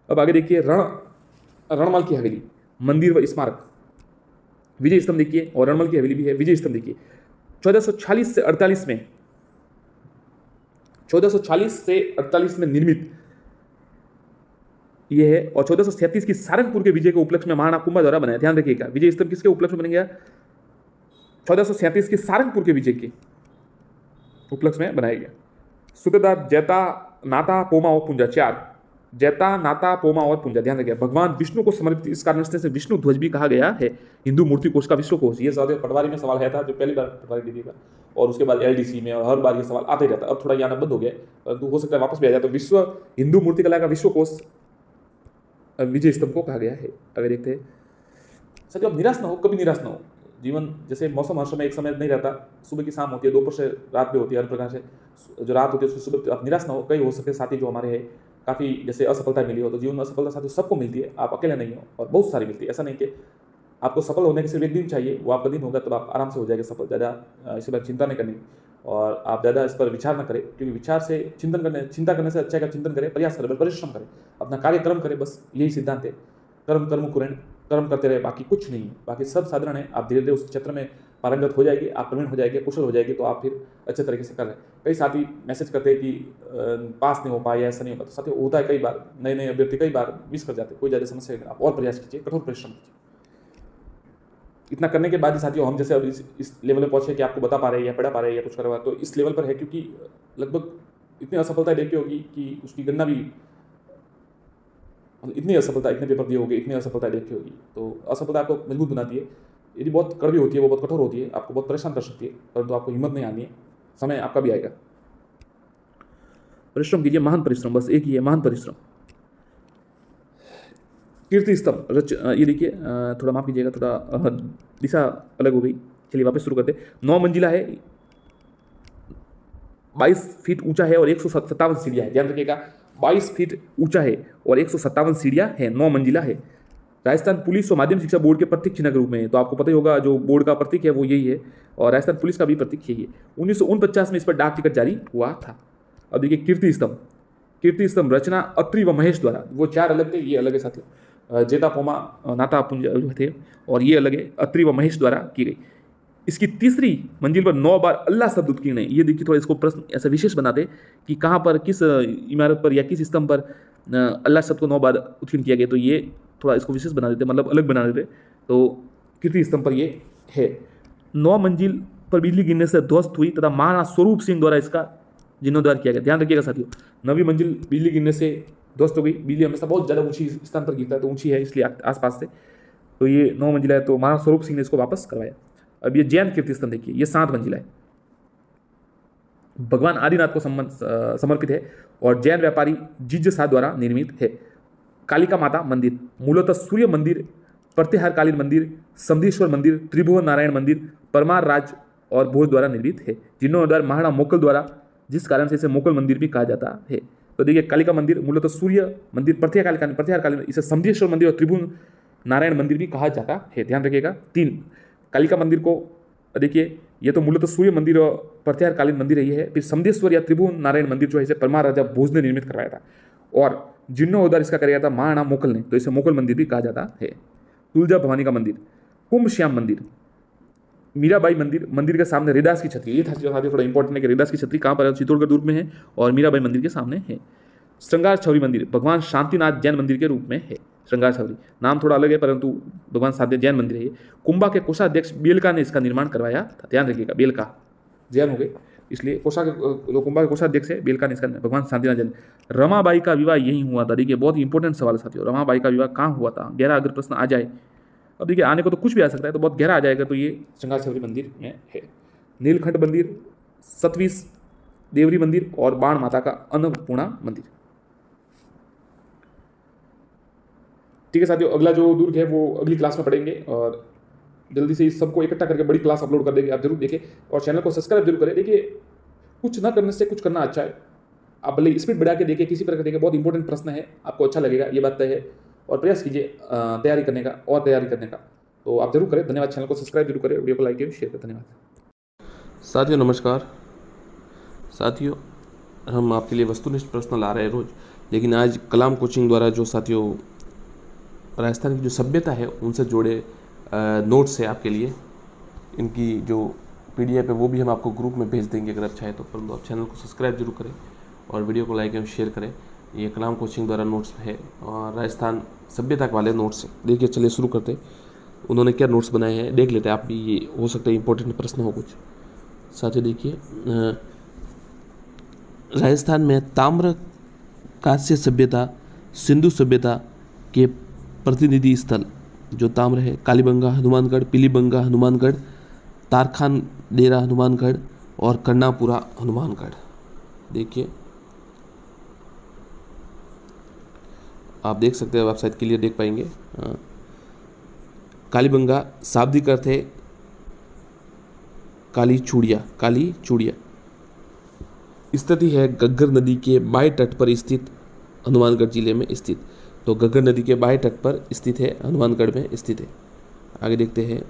अब आगे देखिए रणमल की हवेली, मंदिर व स्मारक, विजय स्तंभ देखिए, और रणमल की हवेली भी है। विजय स्तंभ देखिए 1446 से 48 में, 1446 से 48 में निर्मित यह है। और 1437 की सारंगपुर के विजय के उपलक्ष्य में महाराणा कुंभा द्वारा बनाया, ध्यान रखिएगा विजय स्तंभ किसके उपलक्ष्य में बन गया, 1437 की सारंगपुर के विजय के उपलक्ष्य में बनाया गया। सूत्रधार जैता, नाता, पोमा और पुंजा, 4 जैता, नाता, पोमा और पुंजा, ध्यान रखिएगा भगवान विष्णु को समर्पित, इस कारण से विष्णु ध्वज भी कहा गया है। हिंदू मूर्ति कोश का विश्व कोश, ये सवाल पटवारी में सवाल आया था, जो पहली बार पटवारी दीजिएगा, और उसके बाद LDC में, और हर बार ये सवाल आते ही रहता है। अब थोड़ा ये आना बंद हो गया, परंतु हो सकता है वापस भी आ जाए। तो विश्व हिंदू मूर्ति कला का विश्व कोश विजय स्तंभ को कहा गया है। अगर देखते हैं सर, अब निराश ना हो, कभी निराश ना हो। जीवन जैसे मौसम हर समय एक समय नहीं रहता, सुबह की शाम होती है, दोपहर से रात भी होती है, हर प्रकार से जो रात होती है उसकी सुबह। आप निराश ना हो, कई हो सके साथी जो हमारे हैं काफ़ी जैसे असफलता मिली हो, तो जीवन में असफलता साथी सबको मिलती है, आप अकेले नहीं हो, और बहुत सारी मिलती है। ऐसा नहीं कि आपको सफल होने के सिर्फ एक दिन चाहिए, वो आपका दिन होगा तब आप आराम से हो जाएगा सफल। ज़्यादा इस पर चिंता नहीं करनी, और आप ज़्यादा इस पर विचार न करें, क्योंकि विचार से चिंता करने से अच्छा है कि चिंतन करें, प्रयास करें, परिश्रम करें, अपना कार्यक्रम करें, बस यही सिद्धांत है। कर्म करते रहे, बाकी कुछ नहीं है, बाकी सब साधारण है। आप धीरे धीरे उस क्षेत्र में पारंगत हो जाएगी, आप प्रवीण हो जाएंगे, कुशल हो जाएगी, तो आप फिर अच्छे तरीके से कर रहे हैं। कई साथी मैसेज करते हैं कि पास नहीं हो पाया, ऐसा नहीं होता, तो साथी होता है, कई बार नए अभ्यर्थी कई बार मिस कर जाते हैं, कोई ज़्यादा समस्या नहीं। आप और प्रयास कीजिए, कठोर परिश्रम कीजिए। इतना करने के बाद ही साथियों हम जैसे अब इस लेवल में पहुंचे कि आपको बता पा रहे हैं या पढ़ा पा रहे हैं या कुछ करवा, तो इस लेवल पर है क्योंकि लगभग इतनी असफलता देखी होगी कि उसकी गणना भी, इतनी असफलता, इतने पेपर दिए होंगे, इतनी असफलता देखी होगी। तो असफलता आपको मजबूत बनाती है, यदि बहुत कड़वी होती है, वो बहुत कठोर होती है, आपको बहुत परेशान कर सकती है, परंतु आपको हिम्मत नहीं आनी है, समय आपका भी आएगा। परिश्रम कीजिए, महान परिश्रम, बस एक ही है, महान परिश्रम। कीर्ति स्तंभ ये देखिए, थोड़ा माफ कीजिएगा, थोड़ा दिशा अलग हो गई, चलिए वापस शुरू करते। 9 मंजिला है, 22 फीट ऊंचा है और 157 सीढ़ियाँ है, ध्यान रखिएगा 22 फीट ऊंचा है और 157 सीढ़ियां हैं, 9 मंजिला है। राजस्थान पुलिस और माध्यमिक शिक्षा बोर्ड के प्रतीक चिन्ह के रूप में है। तो आपको पता ही होगा जो बोर्ड का प्रतीक है वो यही है, और राजस्थान पुलिस का भी प्रतीक यही है। 1949 में इस पर डाक टिकट जारी हुआ था। अब देखिए कीर्ति स्तंभ। कीर्ति स्तंभ रचना अत्रि व महेश द्वारा, वो 4 अलग थे, ये अलग है साथियों। जेता पोमा नाता पुंज थे और ये अलग है, अत्रि व महेश द्वारा की गई। इसकी तीसरी मंजिल पर 9 बार अल्लाह शब्द उत्कीर्ण है। ये देखिए थोड़ा इसको प्रश्न ऐसा विशेष बना दे कि कहाँ पर, किस इमारत पर या किस स्तंभ पर अल्लाह शब्द को 9 बार उत्कीर्ण किया गया। तो ये थोड़ा इसको विशेष बना देते, मतलब अलग बना देते। तो कीर्ति स्तंभ पर ये है। 9 मंजिल पर बिजली गिरने से ध्वस्त हुई तथा महाराणा स्वरूप सिंह द्वारा इसका जीर्णोद्धार किया गया। ध्यान रखिएगा साथियों, 9वीं मंजिल बिजली गिरने से ध्वस्त हो गई। बिजली हमेशा बहुत ज़्यादा ऊंची स्थान पर गिरता है, तो ऊंची है इसलिए आसपास से, तो ये 9 मंजिला है। तो महाराणा स्वरूप सिंह ने इसको वापस करवाया। अब ये जैन कीर्ति स्तंभ देखिए, ये 7 मंजिला है, भगवान आदिनाथ को समर्पित है और जैन व्यापारी जिज्ञसा द्वारा निर्मित है। कालिका माता मंदिर मूलतः सूर्य मंदिर, प्रत्याहारकालीन मंदिर, समधेश्वर मंदिर, त्रिभुवन नारायण मंदिर, परमार राज और भोज द्वारा निर्मित है, जीर्णोद्धार महाराणा मोकल द्वारा, जिस कारण से इसे मोकल मंदिर भी कहा जाता है। तो देखिए कालिका मंदिर मूलतः सूर्य मंदिर, प्रत्याहारकालीन, इसे समधेश्वर मंदिर और त्रिभुवन नारायण मंदिर भी कहा जाता है। ध्यान रखिएगा। 3 कालिका मंदिर को देखिए, ये तो मूलतः सूर्य मंदिर और प्रत्याहारकालीन मंदिर है, ये है। फिर समधेश्वर या त्रिभुवन नारायण मंदिर जो है इसे परमार राजा भोज ने निर्मित करवाया था, और जीर्णोद्धार इसका कराया था महाराणा मोकल ने, तो इसे मोकल मंदिर भी कहा जाता है। तुलजा भवानी का मंदिर, कुंभ श्याम मंदिर, मीराबाई मंदिर, मंदिर के सामने रेदास की छतरी, ये था थोड़ा इंपॉर्टेंट है कि रेदास की छतरी कहाँ पर है, चित्तौड़गढ़ दुर्ग में है और मीराबाई मंदिर के सामने है। श्रृंगार छवरी मंदिर भगवान शांतिनाथ जैन मंदिर के रूप में है। श्रृंगार छवरी नाम थोड़ा अलग है, परंतु भगवान शांति जैन मंदिर है। कुंभा के कोषाध्यक्ष बेलका ने इसका निर्माण करवाया था। ध्यान रखिएगा, बेलका जैन हो गए इसलिए कुंभा के कोषाध्यक्ष है, बेलका ने इसका, भगवान शांतिनाथ जैन। रमाबाई का विवाह यही हुआ था। देखिए बहुत इंपॉर्टेंट सवाल साथियों, रमाबाई का विवाह कहाँ हुआ था, गहरा अगर प्रश्न आ जाए, अब देखिए आने को तो कुछ भी आ सकता है, तो बहुत गहरा आ जाएगा, तो ये श्रृंगार छवरी मंदिर में है। नीलकंठ मंदिर, सतवीस देवरी मंदिर और बाण माता का अन्नपूर्णा मंदिर। ठीक है साथियों, अगला जो दुर्ग है वो अगली क्लास में पढ़ेंगे, और जल्दी से इस सबको इकट्ठा करके बड़ी क्लास अपलोड कर देंगे, आप जरूर देखें और चैनल को सब्सक्राइब जरूर करें। देखिए कुछ ना करने से कुछ करना अच्छा है, आप भले स्पीड बढ़ा के देखिए, किसी प्रकार देखिए, बहुत इंपॉर्टेंट प्रश्न है, आपको अच्छा लगेगा ये बात तय है, और प्रयास कीजिए तैयारी करने का और तैयारी करने का, तो आप जरूर करें। धन्यवाद, चैनल को सब्सक्राइब जरूर करें, वीडियो को लाइक करें, शेयर करें। धन्यवाद साथियों, नमस्कार साथियों, हम आपके लिए वस्तुनिष्ठ प्रश्न ला रहे हैं रोज़, लेकिन आज कलाम कोचिंग द्वारा जो साथियों राजस्थान की जो सभ्यता है उनसे जुड़े नोट्स है आपके लिए, इनकी जो PDF है वो भी हम आपको ग्रुप में भेज देंगे अगर आप चाहें तो, परंतु आप चैनल को सब्सक्राइब जरूर करें और वीडियो को लाइक एवं शेयर करें। ये कलाम कोचिंग द्वारा नोट्स है और राजस्थान सभ्यता वाले नोट्स है। देखिए चलिए शुरू करते, उन्होंने क्या नोट्स बनाए हैं देख लेते हैं, आप भी, ये हो सकता है इंपॉर्टेंट प्रश्न हो कुछ। साथियों देखिए, राजस्थान में ताम्र कांस्य सभ्यता, सिंधु सभ्यता के प्रतिनिधि स्थल जो ताम्र है, कालीबंगा हनुमानगढ़, पीलीबंगा हनुमानगढ़, तारखान डेरा हनुमानगढ़ और कर्णापुरा हनुमानगढ़। देखिए आप देख सकते हैं, आप शायद क्लियर देख पाएंगे। कालीबंगा शाब्दिक अर्थ है काली चूड़िया, काली चूड़िया। स्थिति है घग्गर नदी के बाएं तट पर स्थित, हनुमानगढ़ जिले में स्थित। तो घग्गर नदी के बाएं तट पर स्थित है, हनुमानगढ़ में स्थित है। आगे देखते हैं,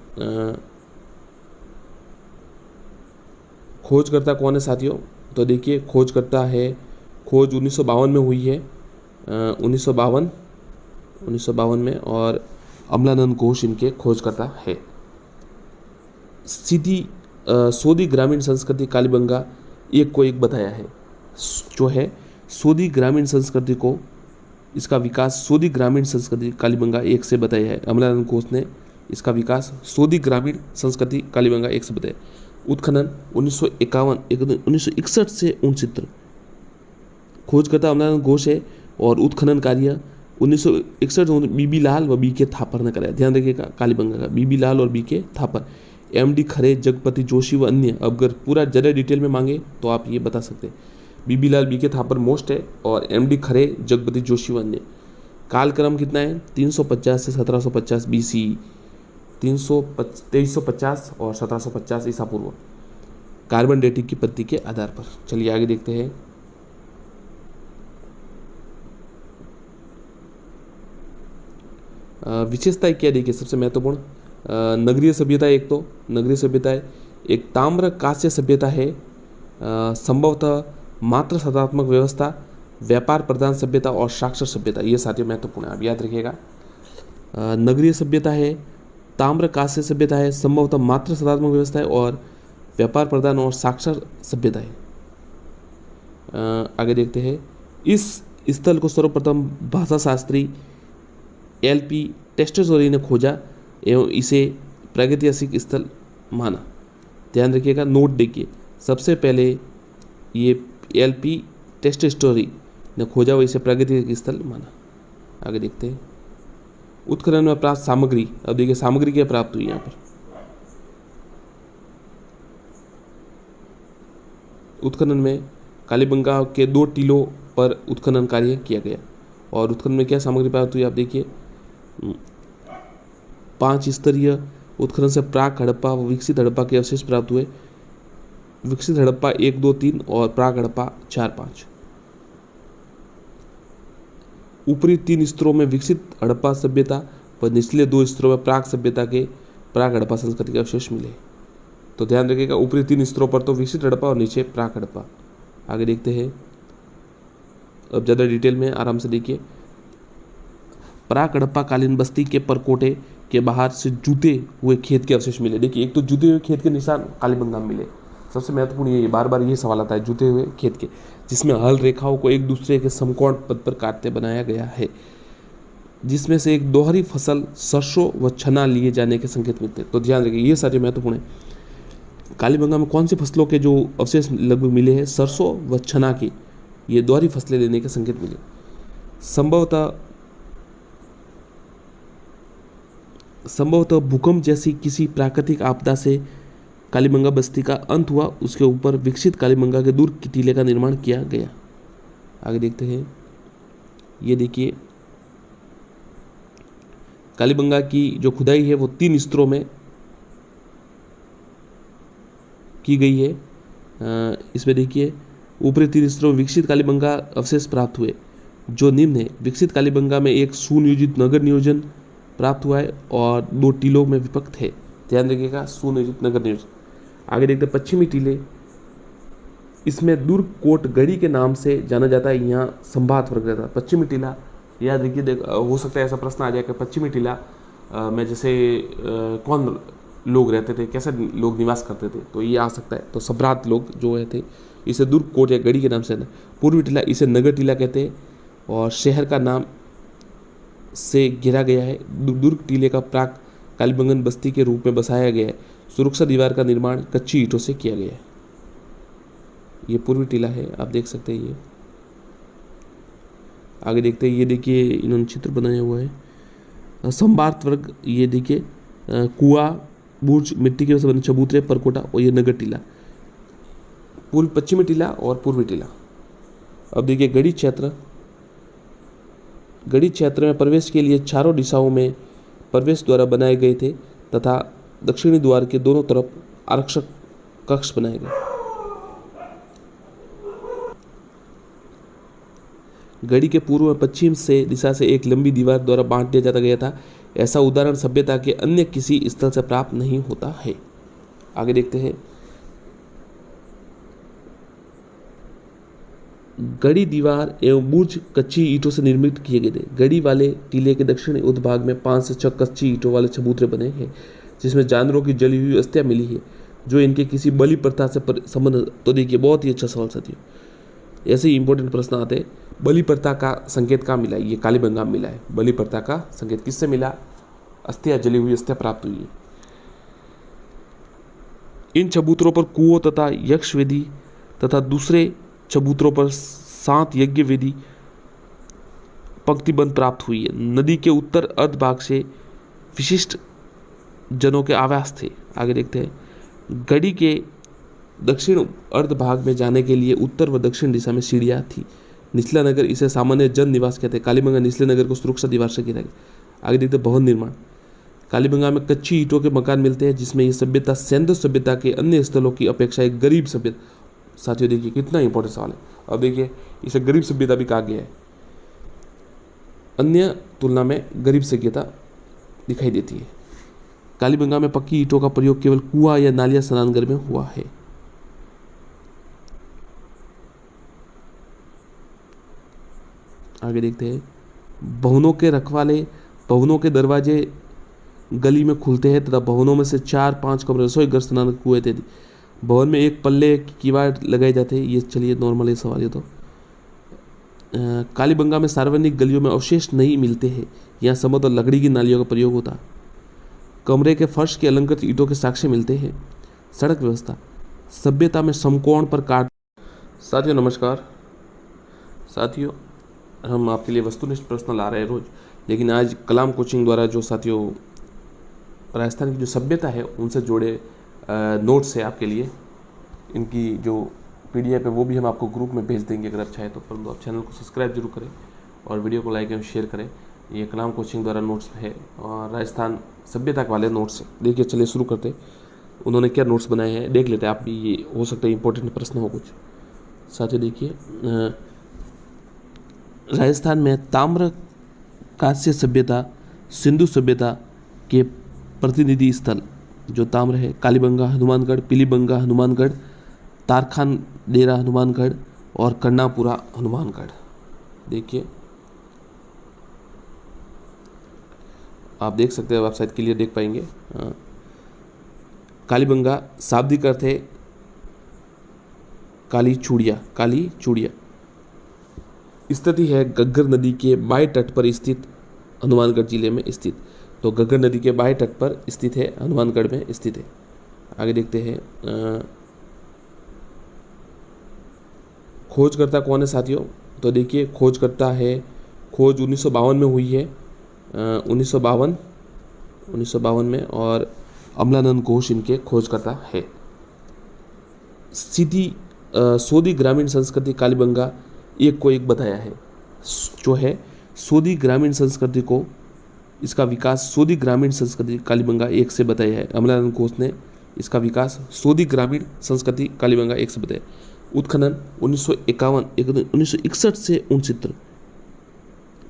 खोजकर्ता कौन है साथियों, तो देखिए खोजकर्ता है, खोज 1952 में हुई है, 1952 में, और अमलानंद घोष इनके खोजकर्ता है। सीधी सोदी ग्रामीण संस्कृति कालीबंगा एक को एक बताया है, जो है सोदी ग्रामीण संस्कृति को, इसका विकास सोदी ग्रामीण संस्कृति कालीबंगा एक से बताया है। अमलानंद घोष ने इसका विकास सोदी ग्रामीण संस्कृति कालीबंगा एक से बताया। उत्खनन 1961 से 69, खोजकर्ता अमलानंद घोष है और उत्खनन कार्य 1961 बीबी लाल व BK थापर ने कराया। ध्यान रखिएगा, कालीबंगा का BB लाल और BK थापर। MD खरे, जगपति जोशी व अन्य, अब अगर पूरा ज़्यादा डिटेल में मांगे तो आप ये बता सकते हैं। BB लाल BK थापर मोस्ट है और MD खरे, जगपति जोशी व अन्य। कालक्रम कितना है, 350 से 1750 BC, 2350 और 1750 ईसा पूर्व, कार्बन डेटिंग की पद्धति के आधार पर। चलिए आगे देखते हैं। विशेषताएं क्या देखिए सबसे महत्वपूर्ण, नगरीय सभ्यता, एक तो नगरीय सभ्यता है, एक ताम्र कांस्य सभ्यता है, संभवतः मात्र सदात्मक व्यवस्था, व्यापार प्रधान सभ्यता और साक्षर सभ्यता, ये साथियों महत्वपूर्ण है, आप याद रखिएगा। नगरीय सभ्यता है, ताम्र कांस्य सभ्यता है, संभवतः मात्र सदात्मक व्यवस्था है और व्यापार प्रधान और साक्षर सभ्यता है। आगे देखते हैं, इस स्थल को सर्वप्रथम भाषा शास्त्री एलपी टेस्टोरी ने खोजा एवं इसे प्रागैतिहासिक स्थल माना। ध्यान रखिएगा, नोट देखिए, सबसे पहले ये एलपी टेस्टोरी ने खोजा व इसे प्रागैतिहासिक स्थल माना। आगे देखते हैं, उत्खनन में प्राप्त सामग्री, अब देखिए सामग्री क्या प्राप्त हुई यहाँ पर। उत्खनन में कालीबंगा के 2 टीलों पर उत्खनन कार्य किया गया और उत्खनन में क्या सामग्री प्राप्त हुई, आप देखिए 5 स्तरीय उत्खनन से प्राक हड़प्पा व विकसित हड़प्पा के अवशेष प्राप्त हुए। विकसित हड़प्पा 1, 2, 3 और प्राक हड़प्पा 4, 5। ऊपरी 3 स्तरों में विकसित हड़प्पा सभ्यता व निचले 2 स्तरों में प्राक सभ्यता के प्राक हड़प्पा संस्कृति के अवशेष मिले। तो ध्यान रखिएगा, ऊपरी 3 स्तरों पर तो विकसित हड़प्पा और नीचे प्राक हड़प्पा। आगे देखते हैं, अब ज़्यादा डिटेल में आराम से देखिए। प्राक हड़प्पा कालीन बस्ती के परकोटे के बाहर से जूते हुए खेत के अवशेष मिले। देखिए, एक तो जूते हुए खेत के निशान कालीबंगा में मिले, सबसे महत्वपूर्ण ये बार बार ये सवाल आता है, जूते हुए खेत के, जिसमें हल रेखाओं को एक दूसरे के समकोण पद पर काटते बनाया गया है, जिसमें से एक दोहरी फसल सरसों व चना लिए जाने के संकेत मिलते हैं। तो ध्यान रखिए, ये सारे महत्वपूर्ण है। कालीबंगा में कौन सी फसलों के जो अवशेष लगभग मिले हैं, सरसों व चना की, ये दोहरी फसलें लेने के संकेत मिले। संभवतः भूकंप जैसी किसी प्राकृतिक आपदा से कालीबंगा बस्ती का अंत हुआ, उसके ऊपर विकसित कालीबंगा के दूर की टीले का निर्माण किया गया। आगे देखते हैं, ये देखिए कालीबंगा की जो खुदाई है वो 3 स्तरों में की गई है। इसमें देखिए ऊपरी 3 स्तरों में विकसित कालीबंगा अवशेष प्राप्त हुए, जो निम्न है। विकसित कालीबंगा में एक सुनियोजित नगर नियोजन प्राप्त हुआ है और 2 टीलों में विभक्त है। ध्यान रखिएगा, सुनियोजित नगर नियोजन। आगे देखते हैं, पश्चिमी टीले, इसमें दुर्गकोटगढ़ी के नाम से जाना जाता है, यहाँ संभात वर्ग रहता है। पश्चिमी टीला, याद रखिए, हो सकता है ऐसा प्रश्न आ जाए कि पश्चिमी टीला में जैसे कौन लोग रहते थे, कैसे लोग निवास करते थे, तो ये आ सकता है। तो सम्राट लोग जो है थे, इसे दुर्गकोट या गढ़ी के नाम से। पूर्वी टीला, इसे नगर टीला कहते हैं और शहर का नाम से घिरा गया है। दुर्ग टीले का प्राक कालीबंगन बस्ती के रूप में बसाया गया है। सुरक्षा दीवार का निर्माण कच्ची ईंटों से किया गया है। ये पूर्वी टीला है, आप देख सकते हैं। ये आगे देखते हैं, ये देखिए इन्होंने चित्र बनाया हुआ है। संभात वर्ग, ये देखिए कुआ, बुर्ज, मिट्टी के बने चबूतरे, परकोटा, और ये नगर टीला, पूर्व पश्चिमी टीला और पूर्वी टीला। अब देखिए गढ़ी क्षेत्र, गढ़ी क्षेत्र में प्रवेश के लिए चारों दिशाओं में प्रवेश द्वार बनाए गए थे तथा दक्षिणी द्वार के दोनों तरफ आरक्षक कक्ष बनाए गए। गढ़ी के पूर्व में पश्चिम से दिशा से एक लंबी दीवार द्वारा बांट दिया जाता गया था। ऐसा उदाहरण सभ्यता के अन्य किसी स्थल से प्राप्त नहीं होता है। आगे देखते हैं, गढ़ी दीवार एवं बुर्ज कच्ची ईंटों से निर्मित किए गए थे। गढ़ी वाले टीले के दक्षिणी उद्भाग में 5 से 6 कच्ची ईंटों वाले चबूतरे बने हैं, जिसमें जानवरों की जली हुई अस्थियां मिली है, जो इनके किसी बलि प्रथा से संबंध। तो देखिए, बहुत ही अच्छा सवाल साथियों, ऐसे ही इंपॉर्टेंट प्रश्न आते हैं। बलि प्रथा का संकेत कहाँ मिला है? ये कालीबंगा में मिला है। बलि प्रथा का संकेत किससे मिला? अस्थियां, जली हुई अस्थियां प्राप्त हुई है। इन चबूतरों पर कुओं तथा यक्ष वेदी तथा दूसरे चबूतरों पर 7 यज्ञ वेदी पंक्तिबंद प्राप्त हुई है। नदी के उत्तर अर्ध भाग से विशिष्ट जनों के आवास थे। आगे देखते हैं, गढ़ी के दक्षिण अर्ध भाग में जाने के लिए उत्तर व दक्षिण दिशा में सीढ़ियाँ थी। निचला नगर, इसे सामान्य जन निवास कहते हैं। कालीबंगा निचले नगर को सुरक्षा दीवार से घिरा गया। आगे देखते हैं, भवन निर्माण। कालीबंगा में कच्ची ईंटों के मकान मिलते हैं, जिसमें यह सभ्यता सैंध सभ्यता के अन्य स्थलों की अपेक्षा एक गरीब सभ्यता। साथियों देखिए कितना इंपॉर्टेंट सवाल है। अब देखिए, इसे गरीब सभ्यता भी कहा गया है, अन्य तुलना में गरीब सभ्यता दिखाई देती है। कालीबंगा में पक्की ईंटों का प्रयोग केवल कुआं या नालियां स्नानघर में हुआ है। आगे देखते हैं। भवनों के रखवाले, भवनों के दरवाजे गली में खुलते हैं तथा भवनों में से 4-5 कमरे, रसोई घर, स्नान कुएं इत्यादि। भवन में एक पल्ले किवाड़ लगाए जाते हैं। ये चलिए नॉर्मल है सवाल ये तो। कालीबंगा में सार्वजनिक गलियों में अवशेष नहीं मिलते हैं। यहाँ समतल और लकड़ी की नालियों का प्रयोग होता। कमरे के फर्श के अलंकृत ईंटों के साक्ष्य मिलते हैं। सड़क व्यवस्था, सभ्यता में समकोण पर काट। साथियों नमस्कार। साथियों हम आपके लिए वस्तुनिष्ठ प्रश्न ला रहे हैं रोज, लेकिन आज कलाम कोचिंग द्वारा जो साथियों राजस्थान की जो सभ्यता है उनसे जोड़े नोट्स है आपके लिए। इनकी जो PDF है वो भी हम आपको ग्रुप में भेज देंगे अगर आप चाहें तो, परंतु आप चैनल को सब्सक्राइब जरूर करें और वीडियो को लाइक एवं शेयर करें। ये कलाम कोचिंग द्वारा नोट्स है और राजस्थान सभ्यता वाले नोट्स है। देखिए चलिए शुरू करते हैं। उन्होंने क्या नोट्स बनाए हैं देख लेते हैं। आप भी ये हो सकता है इंपॉर्टेंट प्रश्न हो कुछ। साथियों देखिए, राजस्थान में ताम्र कांस्य सभ्यता, सिंधु सभ्यता के प्रतिनिधि स्थल जो ताम्र है, कालीबंगा हनुमानगढ़, पीलीबंगा हनुमानगढ़, तारखान डेरा हनुमानगढ़ और कर्णापुरा हनुमानगढ़। देखिए आप देख सकते हैं, वेबसाइट क्लियर देख पाएंगे। कालीबंगा शाब्दिक अर्थ है काली चूड़िया, काली चूड़िया। स्थिति है घग्गर नदी के बाएं तट पर स्थित, हनुमानगढ़ जिले में स्थित। तो घग्गर नदी के बाएं तट पर स्थित है, हनुमानगढ़ में स्थित है। आगे देखते हैं। खोजकर्ता कौन है साथियों? तो देखिए खोजकर्ता है, खोज 1952 में हुई है, 1952 में, और अमलानंद घोष इनके खोजकर्ता है। सीधी सोदी ग्रामीण संस्कृति कालीबंगा एक को एक बताया है। जो है सोदी ग्रामीण संस्कृति को, इसका विकास सोदी ग्रामीण संस्कृति कालीबंगा एक से बताया है। अमलानंद घोष ने इसका विकास सोदी ग्रामीण संस्कृति कालीबंगा एक से बताया। उत्खनन 1961 से 69।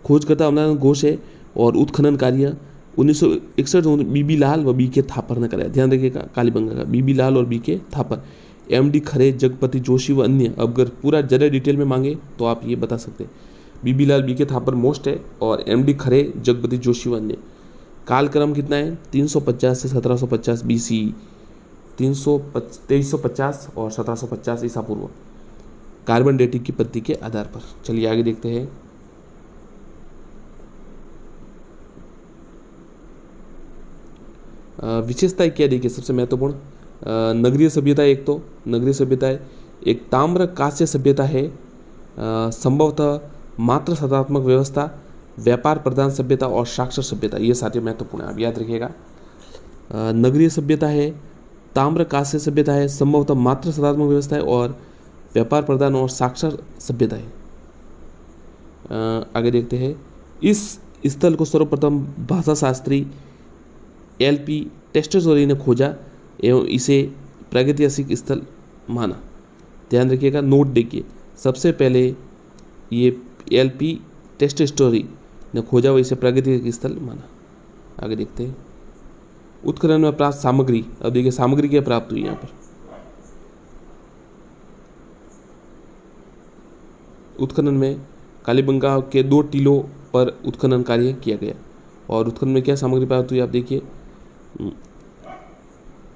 खोजकर्ता अमलानंद घोष है और उत्खनन कार्य 1961 में बीबी लाल व BK थापर ने कराया। ध्यान रखिएगा कालीबंगा का, बीबी लाल और BK थापर। MD खरे, जगपति जोशी व अन्य। अब अगर पूरा ज़्यादा डिटेल में मांगे तो आप ये बता सकते हैं। बीबी लाल BK थापर मोस्ट है और MD खरे, जगपति जोशी व अन्य। कालक्रम कितना है? 350 से 1750 BC, 2350 और 1750 ईसा पूर्व, कार्बन डेटिंग की पद्धति के आधार पर। चलिए आगे देखते हैं। विशेषताएं क्या देखिए सबसे महत्वपूर्ण। नगरीय सभ्यता, एक तो नगरीय सभ्यता है, एक ताम्र कांस्य सभ्यता है, संभवतः मात्र सदात्मक व्यवस्था, व्यापार प्रधान सभ्यता और साक्षर सभ्यता। ये साथियों महत्वपूर्ण है, आप याद रखिएगा। नगरीय सभ्यता है, ताम्र कांस्य सभ्यता है, संभवतः मात्र सदात्मक व्यवस्था है और व्यापार प्रधान और साक्षर सभ्यता है। आगे देखते हैं। इस स्थल को सर्वप्रथम भाषा शास्त्री LP टेस्टोरी ने खोजा एवं इसे प्रागैतिहासिक स्थल माना। ध्यान रखिएगा, नोट देखिए, सबसे पहले ये LP टेस्टोरी ने खोजा व इसे प्रागैतिहासिक स्थल माना। आगे देखते हैं। उत्खनन में प्राप्त सामग्री, अब देखिए सामग्री क्या प्राप्त हुई यहाँ पर। उत्खनन में कालीबंगा के 2 टीलों पर उत्खनन कार्य किया गया और उत्खनन में क्या सामग्री प्राप्त हुई आप देखिए।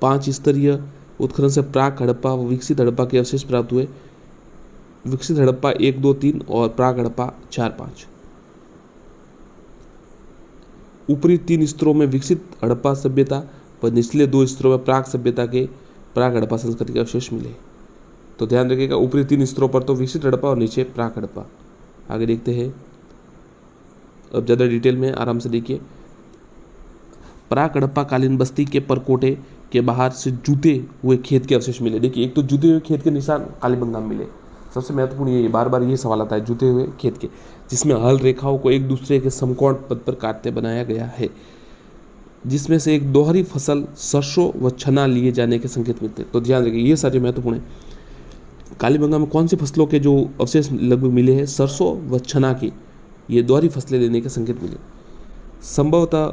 5 स्तरीय उत्खनन से प्राक हड़प्पा व विकसित हड़प्पा के अवशेष प्राप्त हुए। विकसित हड़प्पा 1, 2, 3 और प्राक हड़प्पा 4, 5। ऊपरी 3 स्तरों में विकसित हड़प्पा सभ्यता व निचले 2 स्तरों में प्राक सभ्यता के प्राक हड़प्पा संस्कृति के अवशेष मिले। तो ध्यान रखिएगा, ऊपरी 3 स्तरों पर तो विकसित हड़प्पा और नीचे प्राक हड़प्पा। आगे देखते हैं। अब ज़्यादा डिटेल में आराम से देखिए। प्राक हड़प्पा कालीन बस्ती के परकोटे के बाहर से जूते हुए खेत के अवशेष मिले। देखिए एक तो जूते हुए खेत के निशान कालीबंगा में मिले। सबसे महत्वपूर्ण ये बार बार ये सवाल आता है, जूते हुए खेत के, जिसमें हल रेखाओं को एक दूसरे के समकोण पद पर काटते बनाया गया है, जिसमें से एक दोहरी फसल सरसों व चना लिए जाने के संकेत मिलते हैं। तो ध्यान रखिए ये सारे महत्वपूर्ण है। कालीबंगा में कौन सी फसलों के जो अवशेष लगभग मिले हैं? सरसों व चना की ये दोहरी फसलें लेने के संकेत मिले। संभवतः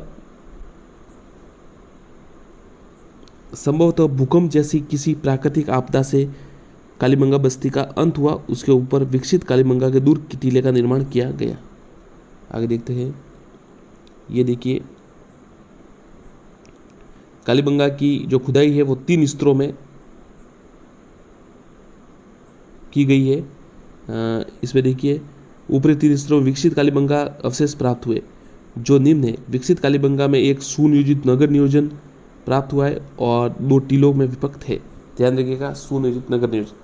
संभवतः भूकंप जैसी किसी प्राकृतिक आपदा से कालीबंगा बस्ती का अंत हुआ, उसके ऊपर विकसित कालीबंगा के दुर्ग की टीले का निर्माण किया गया। आगे देखते हैं, ये देखिए कालीबंगा की जो खुदाई है वो 3 स्तरों में की गई है। इसमें देखिए ऊपरी 3 स्तरों में विकसित कालीबंगा अवशेष प्राप्त हुए, जो निम्न है। विकसित कालीबंगा में एक सुनियोजित नगर नियोजन प्राप्त हुआ है और 2 टीलों में विभक्त है। ध्यान रखिएगा, सुनियोजित नगर नियोजन।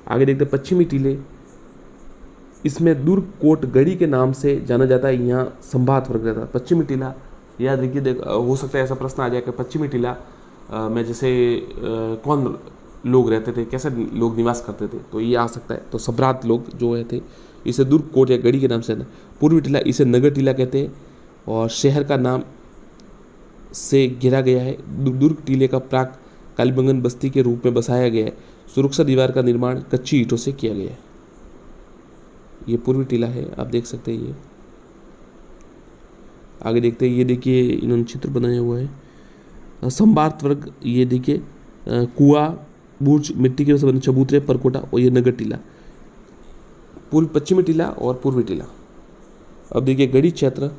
आगे देखते हैं पश्चिमी टीले, इसमें दुर्ग कोट गढ़ी के नाम से जाना जाता है। यहाँ संभात वर्ग रहता है। पश्चिमी टीला याद रखिए, हो सकता है ऐसा प्रश्न आ जाए कि पश्चिमी टीला में जैसे कौन लोग रहते थे, कैसे लोग निवास करते थे, तो ये आ सकता है। तो सम्राट लोग जो थे इसे दुर्ग कोट या गढ़ी के नाम से। पूर्वी टीला इसे नगर टीला कहते हैं और शहर का नाम से घिरा गया है। दुर्ग टीले का प्राक कालीबंगन बस्ती के रूप में बसाया गया है। सुरक्षा दीवार का निर्माण कच्ची ईंटों से किया गया है। ये पूर्वी टीला है, आप देख सकते हैं। ये आगे देखते हैं, ये देखिए इन्होंने चित्र बनाया हुआ है। संभात वर्ग, ये देखिए कुआ, बुर्ज, मिट्टी के बने चबूतरे, परकोटा और ये नगर टीला। पूर्व पश्चिमी टीला और पूर्वी टीला। अब देखिए गढ़ी क्षेत्र।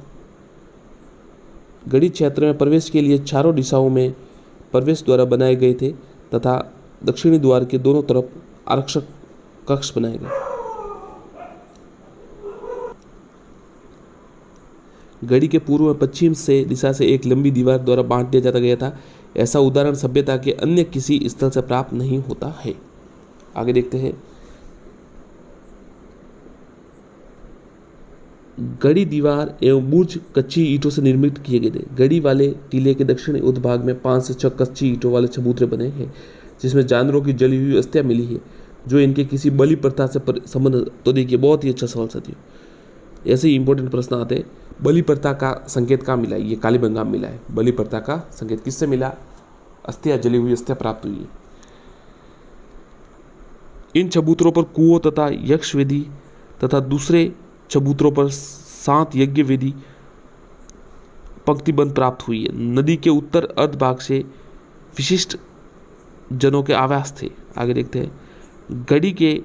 गढ़ी क्षेत्र में प्रवेश के लिए चारों दिशाओं में प्रवेश द्वार बनाए गए थे तथा दक्षिणी द्वार के दोनों तरफ आरक्षक कक्ष बनाए गए। गढ़ी के पूर्व में पश्चिम से दिशा से एक लंबी दीवार द्वारा बांट दिया जाता गया था। ऐसा उदाहरण सभ्यता के अन्य किसी स्थल से प्राप्त नहीं होता है। आगे देखते हैं, गढ़ी दीवार एवं बुर्ज कच्ची ईंटों से निर्मित किए गए थे। गढ़ी वाले टीले के दक्षिणी उत्भाग में 5 से 6 कच्ची ईंटों वाले चबूतरे बने हैं, जिसमें जानवरों की जली हुई अस्थियां मिली है, जो इनके किसी बलि प्रथा से संबंध। तो देखिए बहुत ही अच्छा सवाल साथियों, ऐसे ही इंपॉर्टेंट प्रश्न आते हैं। बलि प्रथा का संकेत कहाँ मिला है? ये कालीबंगा में मिला है। बलि प्रथा का संकेत किससे मिला? अस्थियां, जली हुई अस्थियां प्राप्त हुई है। इन चबूतरों पर कुओं तथा यक्ष वेदी तथा दूसरे चबूतरों पर 7 यज्ञ वेदी पंक्तिबंध प्राप्त हुई है। नदी के उत्तर अर्ध भाग से विशिष्ट जनों के आवास थे। आगे देखते हैं, गढ़ी के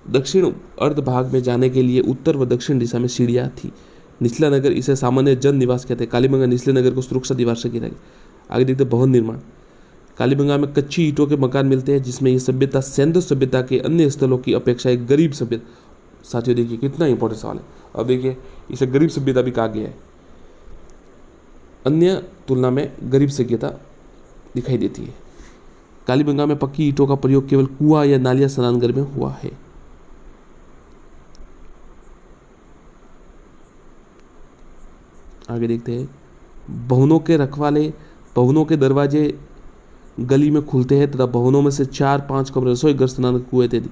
दक्षिण अर्ध भाग में जाने के लिए उत्तर व दक्षिण दिशा में सीढ़ियां थी। निचला नगर, इसे सामान्य जन निवास कहते हैं। कालीबंगा निचले नगर को सुरक्षा दीवार से घिरा गया। आगे देखते हैं भवन निर्माण। कालीबंगा में कच्ची ईंटों के मकान मिलते हैं, जिसमें ये सभ्यता सैंधव सभ्यता के अन्य स्थलों की अपेक्षा एक गरीब सभ्यता। साथियों देखिए कितना इंपॉर्टेंट सवाल है। अब देखिए इसे गरीब सभ्यता भी कहा गया है। अन्य तुलना में गरीब सभ्यता दिखाई देती है। कालीबंगा में पक्की ईंटों का प्रयोग केवल कुआं या नालियां स्नानघर में हुआ है। आगे देखते हैं, भवनों के रखवाले, भवनों के दरवाजे गली में खुलते हैं तथा भवनों में से 4-5 कमरे, रसोई घर, स्नान, कुएं इत्यादि।